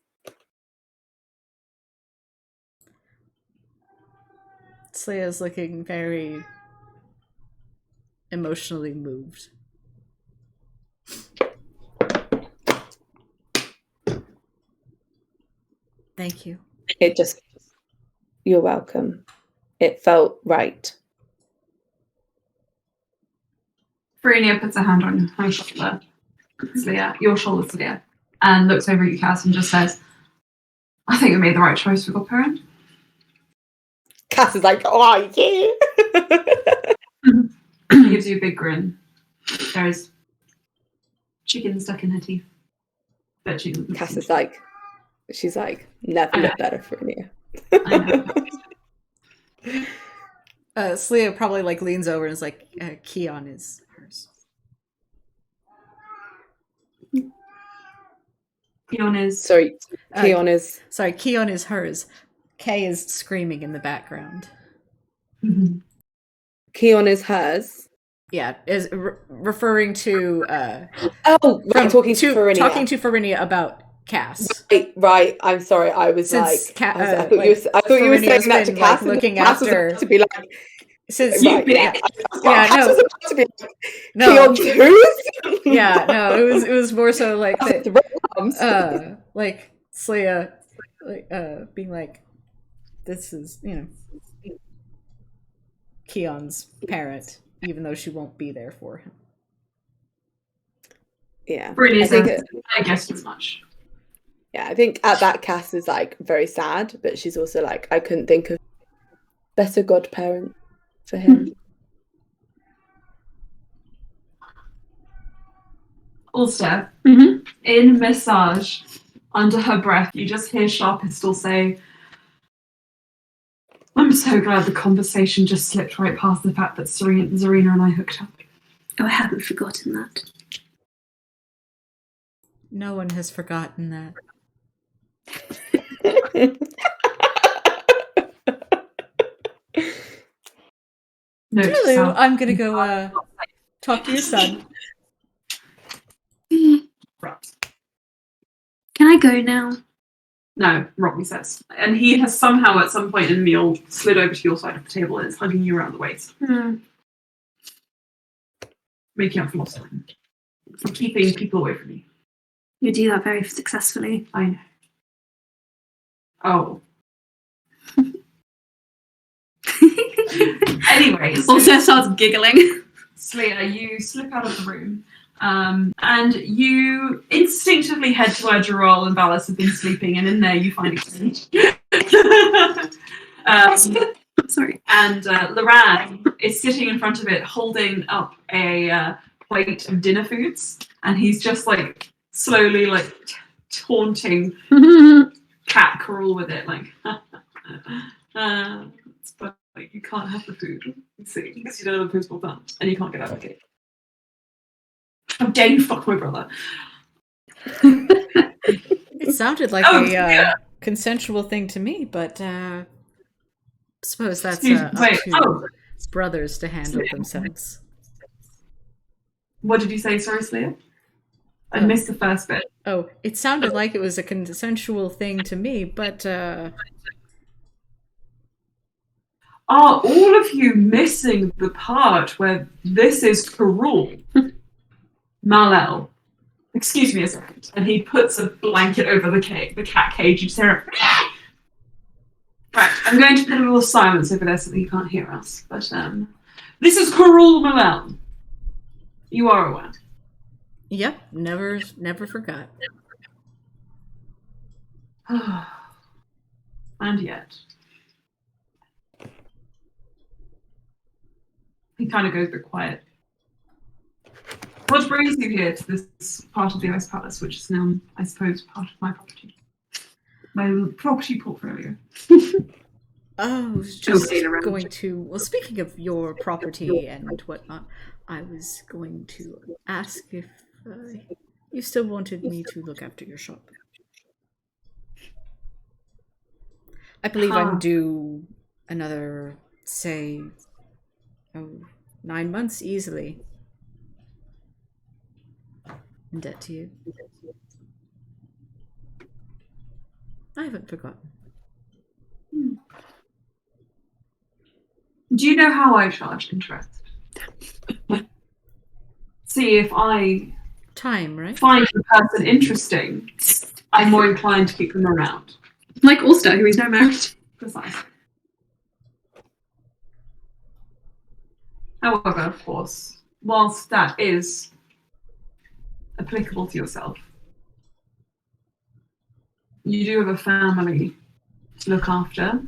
Slea's looking very emotionally moved. Thank you. You're welcome. It felt right. Farinia puts a hand on her shoulder, Celia, your shoulder, Celia, and looks over at you, Cass, and just says, I think we made the right choice for godparent. Cass is like, oh, yeah. He gives you a big grin. There's chicken stuck in her teeth. But she doesn't. Cass is like, she's like, never looked better, Farinia. Slia probably like leans over and is like, Keon is hers. Keon is. Sorry, Keon is. Sorry, Keon is hers. Kay is screaming in the background. Mhm. Keon is hers. Yeah, is referring to. Oh, right, talking to Farinia. Talking to Farinia about Cass. Right. I'm sorry. I was Since like, I thought you were saying that to been, Cass. like, looking Cass was after. about to be like, Since right, yeah, Cass no. was about to be like, No. Keon's who's? Yeah, no, it was more so like that. like Slia, like being like, this is Keon's parent, even though she won't be there for him. Yeah, I guess as much. Yeah, I think at that Cass is like very sad, but she's also like, I couldn't think of better godparent for him. Ulster, Mhm. in Massage, under her breath, you just hear Sharpistol say, I'm so glad the conversation just slipped right past the fact that Zarina and I hooked up. Oh, I haven't forgotten that. No one has forgotten that. No, Lulu, I'm gonna go talk to your son. Can I go now? No, Robbie says. And he has somehow at some point in the meal slid over to your side of the table and is hugging you around the waist. Making up for lost time. For keeping people away from you. You do that very successfully. I know. Oh. Anyway, Also starts giggling. Slayer, you slip out of the room, and you instinctively head to where Gerald and Valis have been sleeping, and in there you find exchange. Sorry. And Loran is sitting in front of it, holding up a plate of dinner foods, and he's just like slowly like taunting Cat Coral with it, like. But like, you can't have the food, see, because you don't have a postal plan, and you can't get out of the cake. How dare you fuck my brother? It sounded like yeah. consensual thing to me, but I suppose that's up Wait, to brothers to handle themselves. What did you say, sorry, Slayer? I missed the first bit. Oh, it sounded like it was a consensual thing to me, but Are all of you missing the part where this is Karul? Malel. Excuse me a second. And he puts a blanket over the cat cage. You say, right, I'm going to put a little silence over there so that you can't hear us. But this is Karul Malel. You are aware. Yep, never forgot. And yet. He kind of goes a bit quiet. What brings you here to this part of the Ice Palace, which is now, I suppose, part of my property? My property portfolio. I was just going to... Well, speaking of your property and whatnot, I was going to ask if you still wanted me to look after your shop. I believe I'm due another, say... 9 months easily in debt to you. I haven't forgotten. Do you know how I charge interest? See, if I right? Find the person interesting, I'm more inclined to keep them around. Like Ulster, who is now married. Precisely. However, of course, whilst that is applicable to yourself, you do have a family to look after,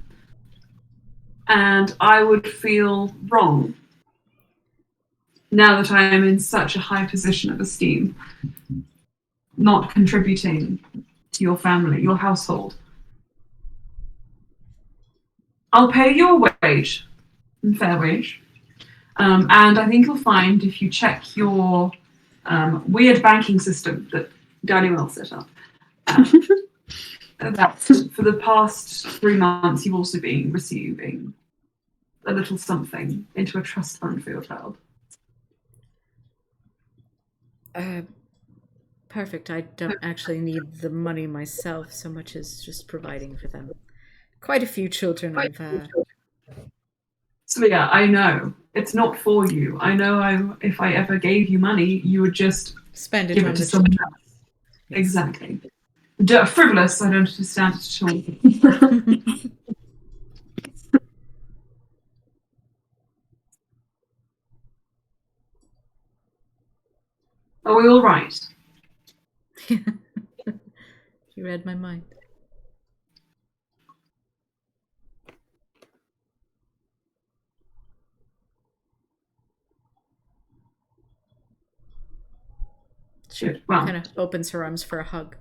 and I would feel wrong now that I am in such a high position of esteem, not contributing to your family, your household. I'll pay your wage, fair wage. And I think you'll find if you check your weird banking system that Daniel set up, that for the past 3 months you've also been receiving a little something into a trust fund for your child. Perfect. I don't actually need the money myself so much as just providing for them. Quite a few children I've So yeah, I know. It's not for you. I know if I ever gave you money, you would just spend it give on it to the someone children. else. Yes. Exactly. Frivolous, I don't understand it at all. Are we all right? You read my mind. She kind of opens her arms for a hug.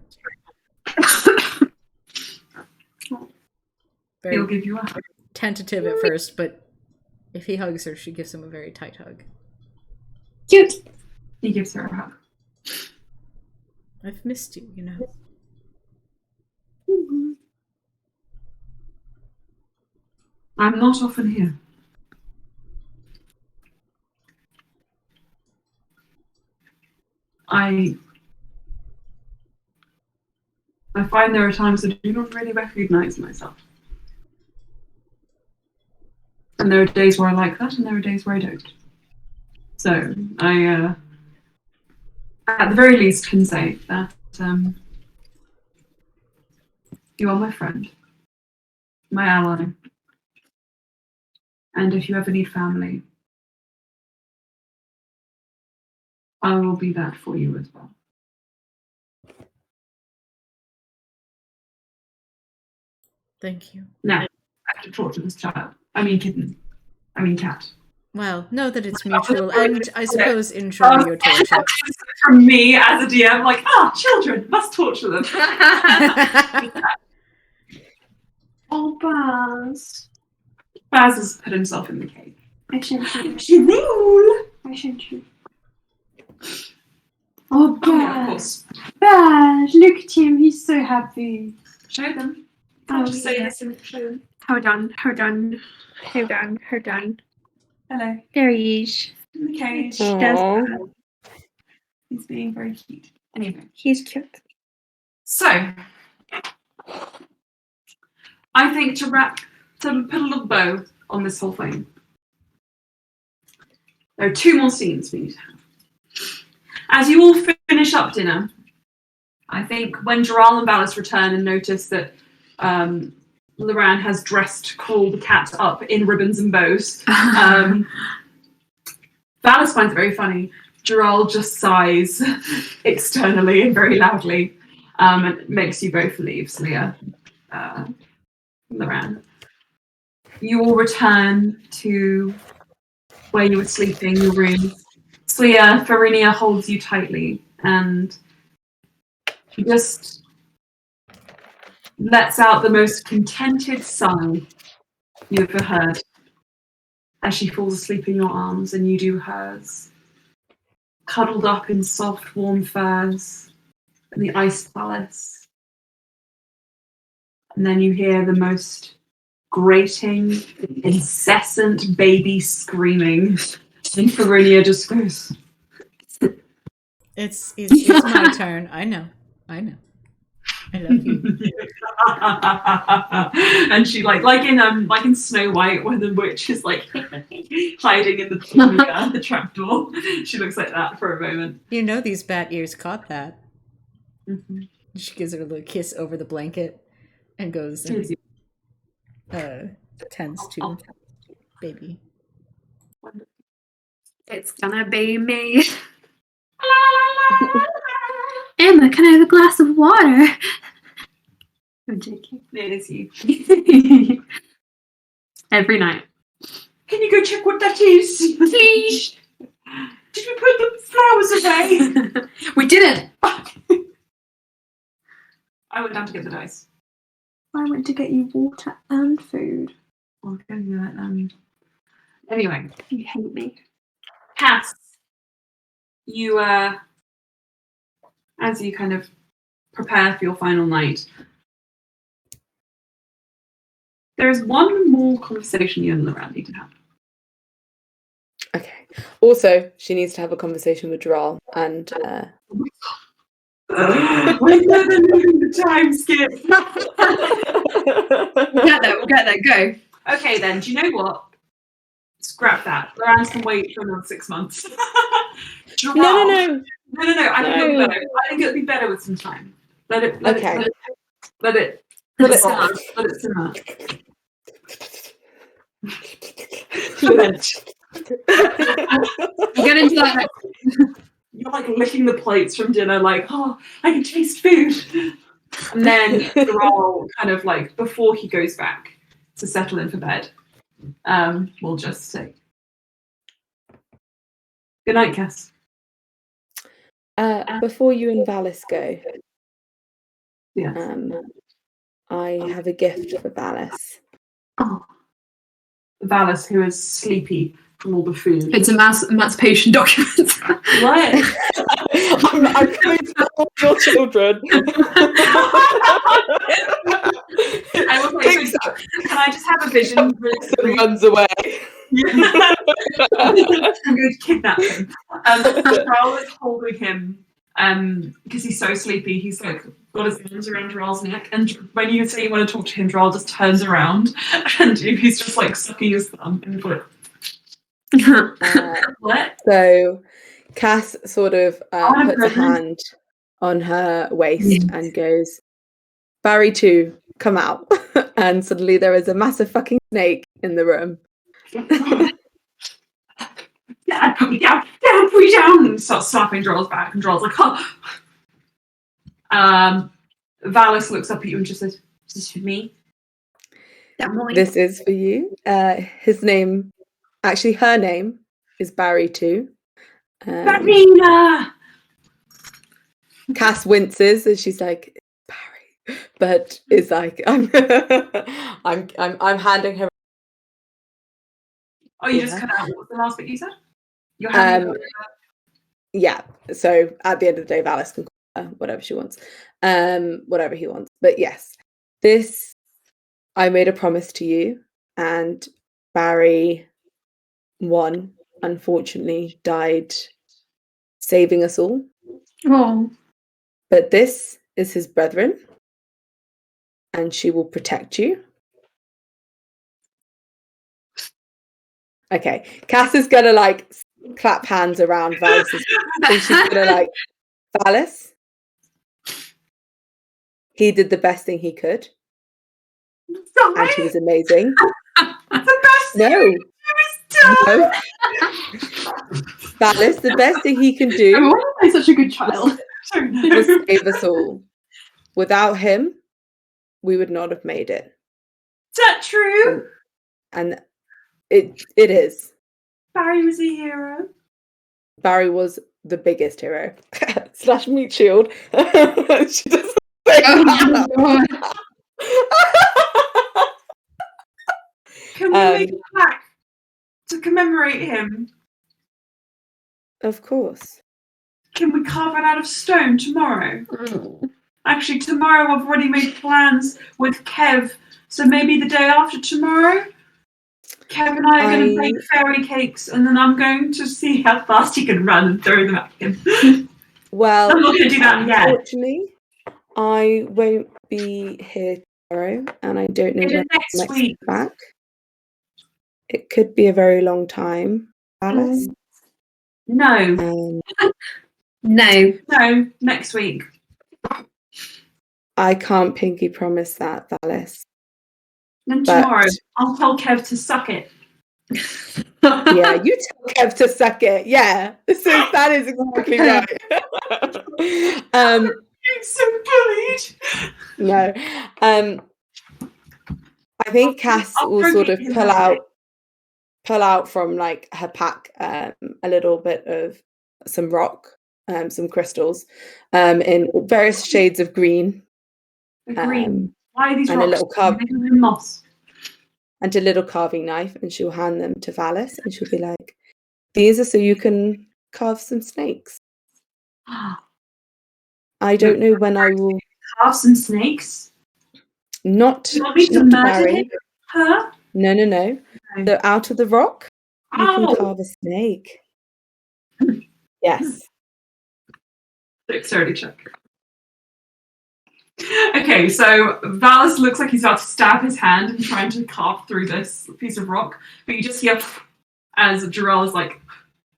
He'll give you a hug. Tentative at first, but if he hugs her, she gives him a very tight hug. Cute. He gives her a hug. I've missed you, you know. Mm-hmm. I'm not often here. I find there are times I do not really recognise myself. And there are days where I like that, and there are days where I don't. So I, at the very least, can say that you are my friend, my ally, and if you ever need family, I will be that for you as well. Thank you. Now, I have to torture this child. I mean kitten. I mean cat. Well, know that it's mutual, and I suppose enjoy your torture. From me as a DM, like, children, must torture them. Oh, Baz. Baz has put himself in the cage. I shouldn't. Roll. I shouldn't. Oh, Oh, yeah, of Baz. course. Baz, look at him. He's so happy. Show them. Oh, Just say yeah. this and show them. Hold on. Hello. There he is. In the cage. Aw. He's being very cute. Anyway. He's cute. So, I think to put a little bow on this whole thing, there are 2 more scenes we need to have. As you all finish up dinner, I think when Gerald and Valis return and notice that Loran has dressed Crawl the cat up in ribbons and bows, Valis finds it very funny. Gerald just sighs externally and very loudly, and makes you both leave, Slia, Loran. You all return to where you were sleeping, your room. Slia, Farinia holds you tightly and she just lets out the most contented sigh you ever heard as she falls asleep in your arms and you do hers, cuddled up in soft, warm furs in the ice palace. And then you hear the most grating, incessant baby screaming. And Farinia just goes, It's my turn. I know. I love you. and she like in Snow White when the witch is like hiding in the trapdoor. She looks like that for a moment. You know these bat ears caught that. Mm-hmm. She gives her a little kiss over the blanket and goes and tends to baby. It's gonna be me. Emma, can I have a glass of water? I'm joking. It is you. Every night. Can you go check what that is, please? Did we put the flowers away? We didn't. I went down to get the dice. I went to get you water and food. Okay, anyway, You hate me. Cass, you as you kind of prepare for your final night, there is one more conversation you and Loran need to have. Okay. Also, she needs to have a conversation with Droll and We're never leaving the time skip. We'll get there. Go. Okay, then. Do you know what? Scrap that. Loran can wait for another 6 months. No. No. I think it'll be better with some time. Let it simmer. Let it simmer. We'll get into that. You're like licking the plates from dinner, like, I can taste food. And then Geralt, kind of like before he goes back to settle in for bed, we'll just say, good night, Cass. before you and Valis go, Yes. I have a gift for Valis. Oh. Valis, who is sleepy from all the food. It's a emancipation document. What? I'm coming for all your children. I was like, can I just have a vision? Really runs away. I'm going to kidnap him. Carl is holding him because he's so sleepy. He's like got his arms around Drell's neck, and when you say you want to talk to him, Drell just turns around, and he's just like sucking his thumb, and like, what? So Cass sort of want a puts a present. hand on her waist and goes, Barry 2, come out. And suddenly there is a massive fucking snake in the room. Dad, put me down! Dad, put me down! And starts slapping Drell's back, and Drell's like, oh. Valis looks up at you and just says, is this for me? This is for you. His name, actually her name is Barry 2. Marina! Cass winces as she's like, Barry, but is like, I'm handing her. Oh, you just cut out. What was the last bit you said? You're handing her. Yeah. So at the end of the day, Valis can call her whatever she wants, whatever he wants. But yes, this I made a promise to you, and Barry 1 unfortunately died saving us all. Oh. But this is his brethren, and she will protect you. Okay, Cass is gonna like clap hands around Valis, and she's gonna like, Valis, he did the best thing he could, and he was amazing. The best No, done. no. Valis, the best thing he can do Why am I such a good child? was save us all. Without him, we would not have made it. Is that true? And it is. Barry was a hero. Barry was the biggest hero. / meat shield. She doesn't say Oh my that. God. Can we make a plaque to commemorate him? Of course. Can we carve it out of stone tomorrow? Actually, tomorrow I've already made plans with Kev, so maybe the day after tomorrow, Kev and I are going to bake fairy cakes, and then I'm going to see how fast he can run and throw them at him. Well, I'm not going to do that yet. unfortunately, I won't be here tomorrow, and I don't know Maybe when next I'm week. back. It could be a very long time, Alice. No. No. Next week. I can't pinky promise that, Valis. Then But- tomorrow, I'll tell Kev to suck it. Yeah, you tell Kev to suck it. Yeah, that is exactly right. You're so bullied. No, I think Cass I'll will sort of forgive him. pull out from like her pack a little bit of some rock, some crystals, in various shades of green. The green. Why are these and a rocks? little carv- They're made of moss. and a little carving knife, and she'll hand them to Valis, and she'll be like, "These are so you can carve some snakes." I don't know when I will. Carve some snakes. Not, You want me to not murder Barry. him? Huh? No. No. So out of the rock, you can Oh! carve a snake. Yes. Dexterity check. Okay, so Valis looks like he's about to stab his hand and trying to carve through this piece of rock, but you just hear as Jarrell is like,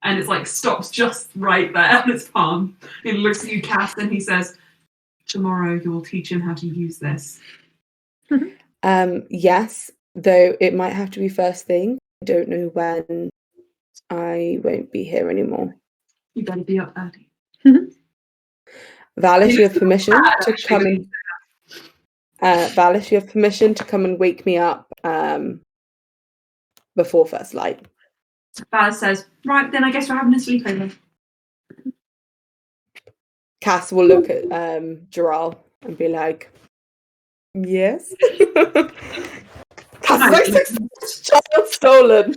and it's like stops just right there on his palm. He looks at you, Cass, and he says, "Tomorrow you will teach him how to use this." Yes, though it might have to be first thing. I don't know when I won't be here anymore. You better be up early. Valis, you have permission bad, to actually, come and Valis, you have permission to come and wake me up before first light. Valis says, "Right, then I guess we're having a sleepover." Cass will look at Jarrell and be like, "Yes." Cass is like, "Child stolen."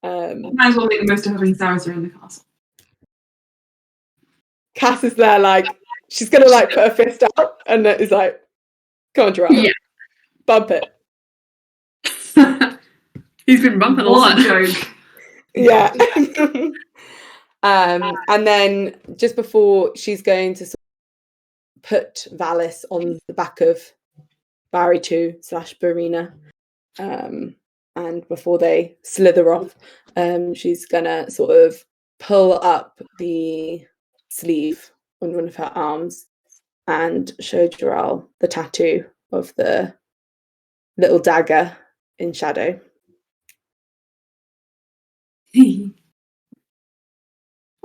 Might as well make the most of having Sarah in the castle. Cass is there like, she's gonna like put her fist out and is like, "Come on, Jarrell. Yeah. Bump it." He's been bumping a lot. Joke. Yeah. And then just before she's going to put Valis on the back of Barry 2/Barina. And before they slither off, she's gonna sort of pull up the sleeve on one of her arms and show Joral the tattoo of the little dagger in shadow.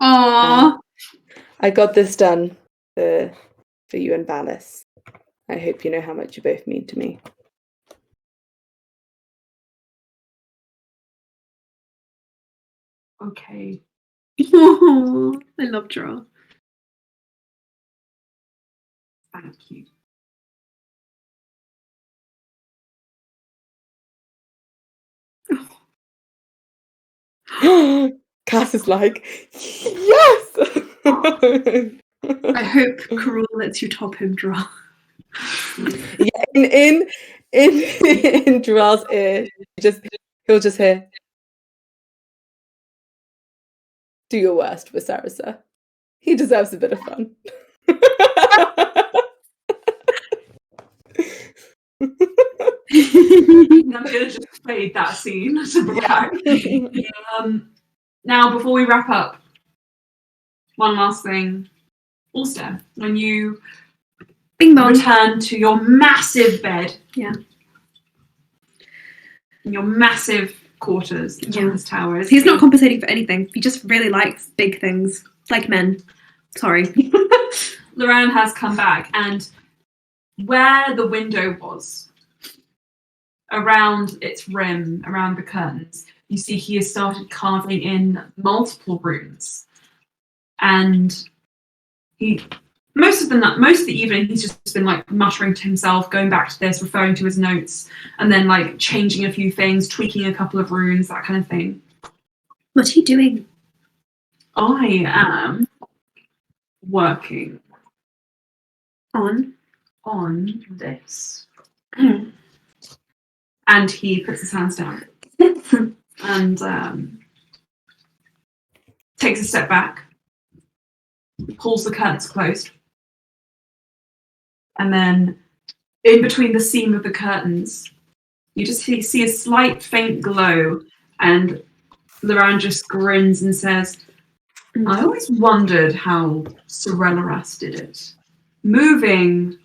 Aww. I got this done for you and Valis. I hope you know how much you both mean to me. Okay. I love Joral. Thank you. Cass is like, yes! I hope Carol lets you top him, Joral. Yeah, in Joral's ear, he'll just hear, do your worst for Sarasa. He deserves a bit of fun. I'm gonna just fade that scene to black. Now, before we wrap up, one last thing. Ulster, when you Bing bong. return to your massive bed, Yeah. in your massive quarters, the Yeah. tallest towers. He's not compensating for anything. He just really likes big things, like men. Sorry. Loran has come back, and where the window was, around its rim, around the curtains, you see he has started carving in multiple runes. And most of the evening he's just been like muttering to himself, going back to this, referring to his notes, and then like changing a few things, tweaking a couple of runes, that kind of thing. What are you doing? I am working On? on this. And he puts his hands down and takes a step back, pulls the curtains closed, and then in between the seam of the curtains, you just see a slight faint glow, and Loran just grins and says, I always wondered how Sorelleras did it. Moving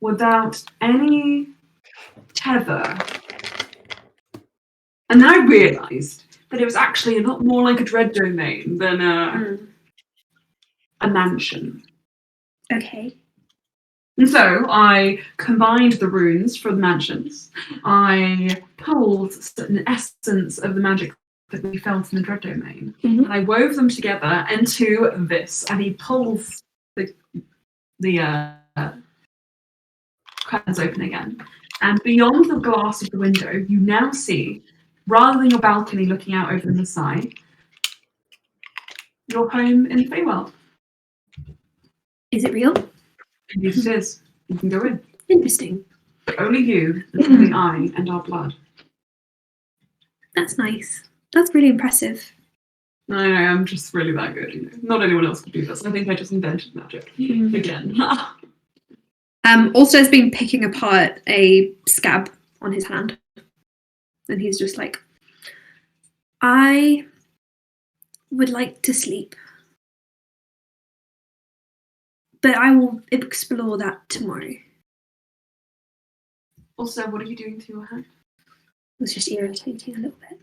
without any tether. And then I realised that it was actually a lot more like a dread domain than a mansion. Okay. And so I combined the runes for the mansions. I pulled an essence of the magic that we felt in the dread domain, and I wove them together into this. And he pulls the curtains open again. And beyond the glass of the window, you now see, rather than your balcony looking out over the side, your home in the Feywild. Is it real? Indeed it is. You can go in. Interesting. But only you, and only I, and our blood. That's nice. That's really impressive. I know, I'm just really that good. You know. Not anyone else could do this. I think I just invented magic again. Ulster's been picking apart a scab on his hand. And he's just like, I would like to sleep. But I will explore that tomorrow. Also, what are you doing to your hand? It was just irritating a little bit.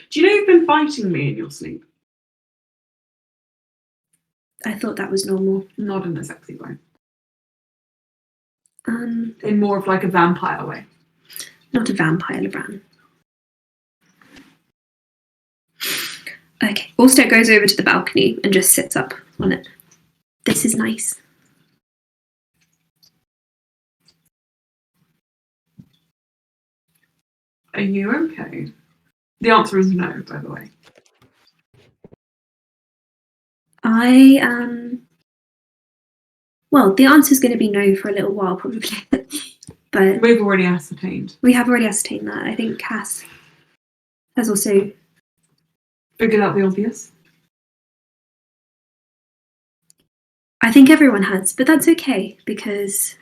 Do you know you've been fighting me in your sleep? I thought that was normal. Not in a sexy way. Um, In more of like a vampire way. Not a vampire, Lebran. Okay. Ulster goes over to the balcony and just sits up on it. This is nice. Are you okay? The answer is no, by the way. Well, the answer's going to be no for a little while, probably. But We've already ascertained. we have already ascertained that. I think Cass has also Figured out the obvious. I think everyone has, but that's okay because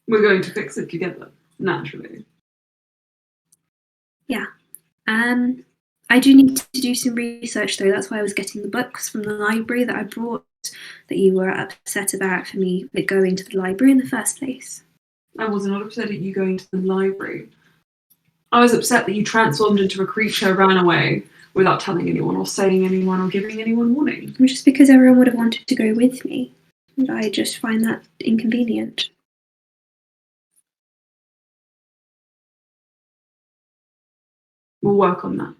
We're going to fix it together, naturally. yeah. I do need to do some research though. That's why I was getting the books from the library that I brought that you were upset about for me going to the library in the first place. I was not upset at you going to the library. I was upset that you transformed into a creature, ran away without telling anyone or saying anyone or giving anyone warning. Just because everyone would have wanted to go with me. And I just find that inconvenient. We'll work on that.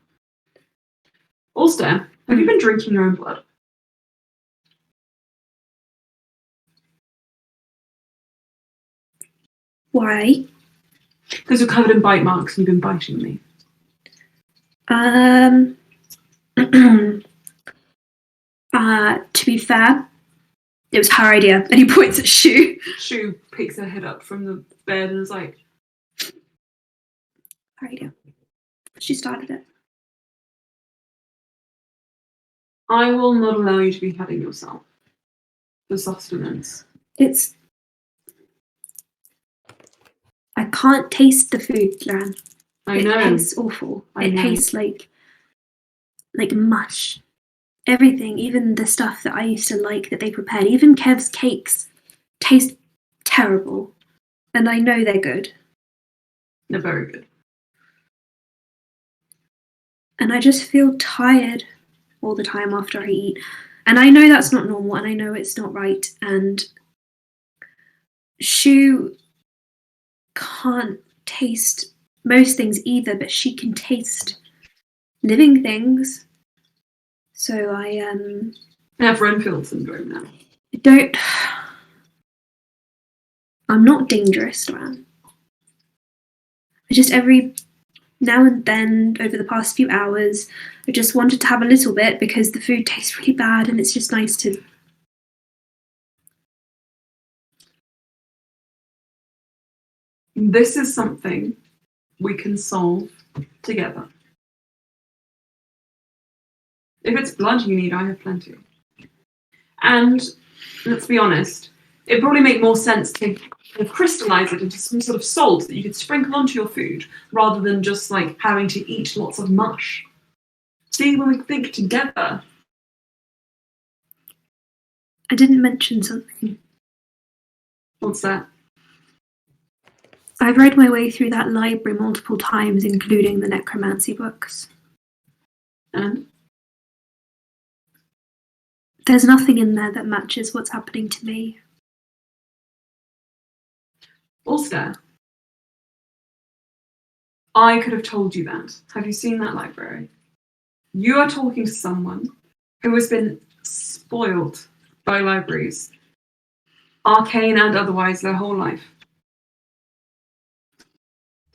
Ulster, have you been drinking your own blood? Why? Because you're covered in bite marks and you've been biting me. To be fair, it was her idea. And he points at Shu. Shu picks her head up from the bed and is like, Her idea. She started it. I will not allow you to be having yourself for sustenance. I can't taste the food, Lan. I know. It tastes awful. I know. Tastes like mush. Everything, even the stuff that I used to like that they prepared, even Kev's cakes, taste terrible. And I know they're good. They're very good. And I just feel tired all the time after I eat. And I know that's not normal, and I know it's not right. And Shu can't taste most things either, but she can taste living things. So I have Renfield syndrome now. I'm not dangerous, man. I just every now and then over the past few hours, I just wanted to have a little bit because the food tastes really bad and it's just nice to. This is something we can solve together. If it's blood you need, I have plenty. And let's be honest, it'd probably make more sense to crystallize it into some sort of salt that you could sprinkle onto your food rather than just like having to eat lots of mush. See, when we think together. I didn't mention something. What's that? I've read my way through that library multiple times, including the necromancy books. And? There's nothing in there that matches what's happening to me. Ulster, I could have told you that. Have you seen that library? You are talking to someone who has been spoiled by libraries, arcane and otherwise, their whole life.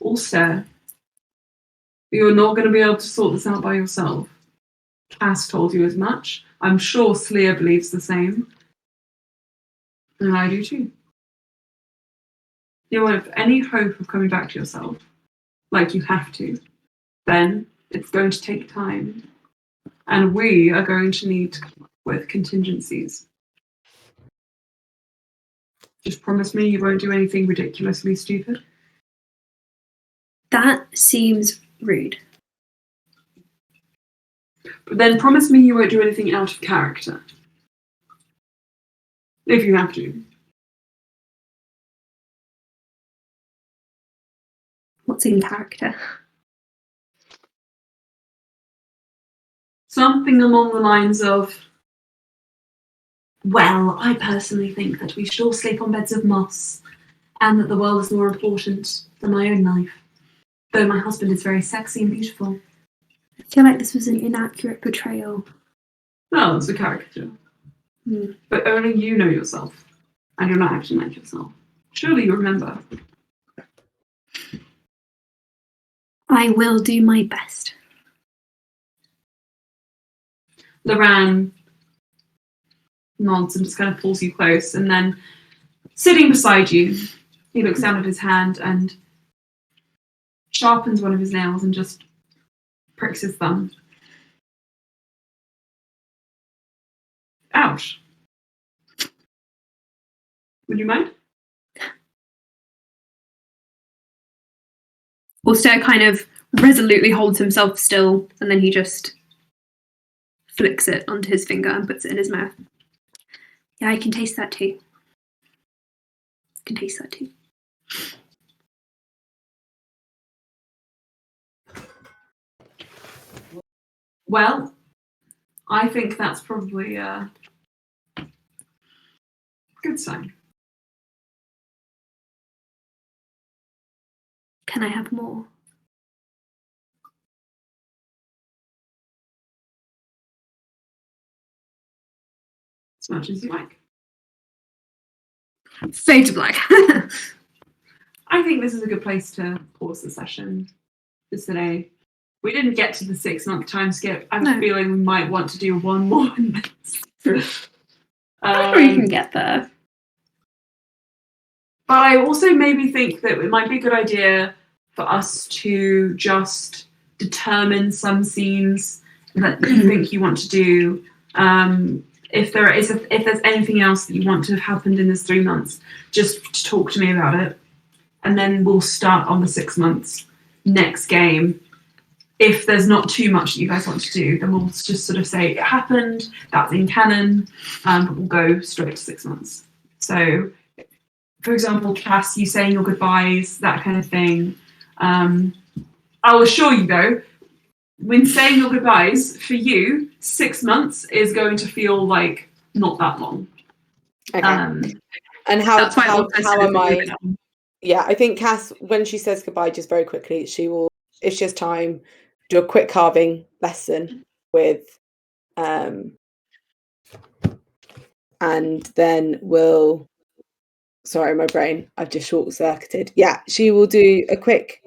Ulster, you're not going to be able to sort this out by yourself. Cass told you as much. I'm sure Sleer believes the same. And I do too. You have any hope of coming back to yourself, like you have to, then it's going to take time. And we are going to need to come up with contingencies. Just promise me you won't do anything ridiculously stupid. That seems rude. But then promise me you won't do anything out of character. If you have to. What's in character? Something along the lines of, well, I personally think that we should all sleep on beds of moss, and that the world is more important than my own life. Though my husband is very sexy and beautiful. I feel like this was an inaccurate portrayal. No, it's a caricature. But only you know yourself, and you're not acting like yourself. Surely you remember. I will do my best. Loran nods and just kind of pulls you close, and then sitting beside you, he looks down at his hand and sharpens one of his nails and just pricks his thumb. Ouch. Would you mind? Auster kind of resolutely holds himself still, and then he just flicks it onto his finger and puts it in his mouth. Yeah, I can taste that too. I can taste that too. Well, I think that's probably a good sign. Can I have more? As much as you like. Fade to black. I think this is a good place to pause the session for today. We didn't get to the 6-month time skip. I have a feeling we might want to do one more. I'm sure you can get there. But I also maybe think that it might be a good idea for us to just determine some scenes that you think you want to do. If there's anything else that you want to have happened in this 3 months, just talk to me about it. And then we'll start on the 6 months next game. If there's not too much that you guys want to do, then we'll just sort of say it happened, that's in canon, but we'll go straight to 6 months. So, for example, Cass, you saying your goodbyes, that kind of thing. I'll assure you though, when saying your goodbyes, for you, 6 months is going to feel like not that long. Okay. And how am I? Yeah, I think Cass, when she says goodbye, just very quickly, if she has time, do a quick carving lesson with, and then sorry, my brain, I've just short-circuited. Yeah, she will do a quick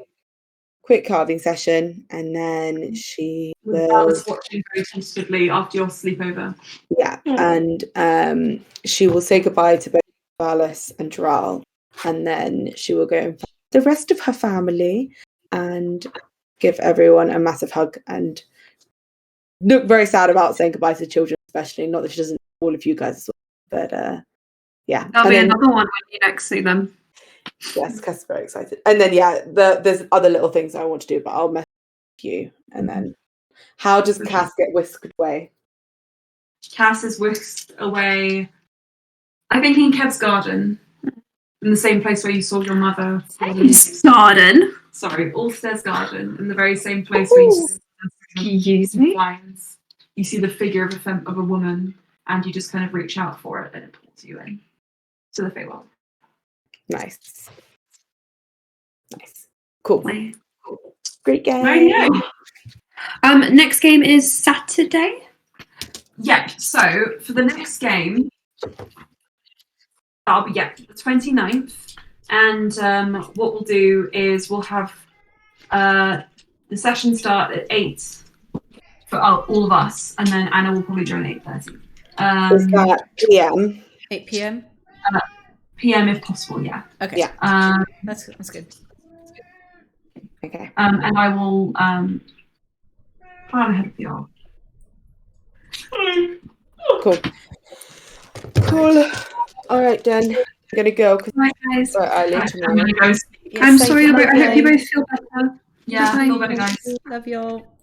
carving session, and then she will. I was watching very tentatively after your sleepover. Yeah, and she will say goodbye to both Valis and Dural, and then she will go and find the rest of her family and give everyone a massive hug and look very sad about saying goodbye to the children, especially. Not that she doesn't all of you guys as well, but yeah. There'll be another one when you next see them. Yes, Cass is very excited. And then there's other little things I want to do, but I'll message you. And then how does Cass get whisked away? Cass is whisked away, I think, in Kev's garden. In the same place where you saw your mother. Garden? Sorry, Ulster's garden. In the very same place where you you see the figure of a woman, and you just kind of reach out for it, and it pulls you in to the Feywild. Nice. Cool. Great game. Right, Next game is Saturday. Yeah, so for the next game, that'll be the 29th. And what we'll do is we'll have the session start at 8 for all of us, and then Anna will probably join at 8:30. Is that PM? 8 p.m. PM if possible, yeah. Okay. Yeah. That's good. Okay. And I will plan ahead of y'all. Cool. All right, then. I'm gonna go because Bye, guys. early tomorrow. I'm sorry, but I hope you both feel better. Yeah, feel better, guys. Love y'all.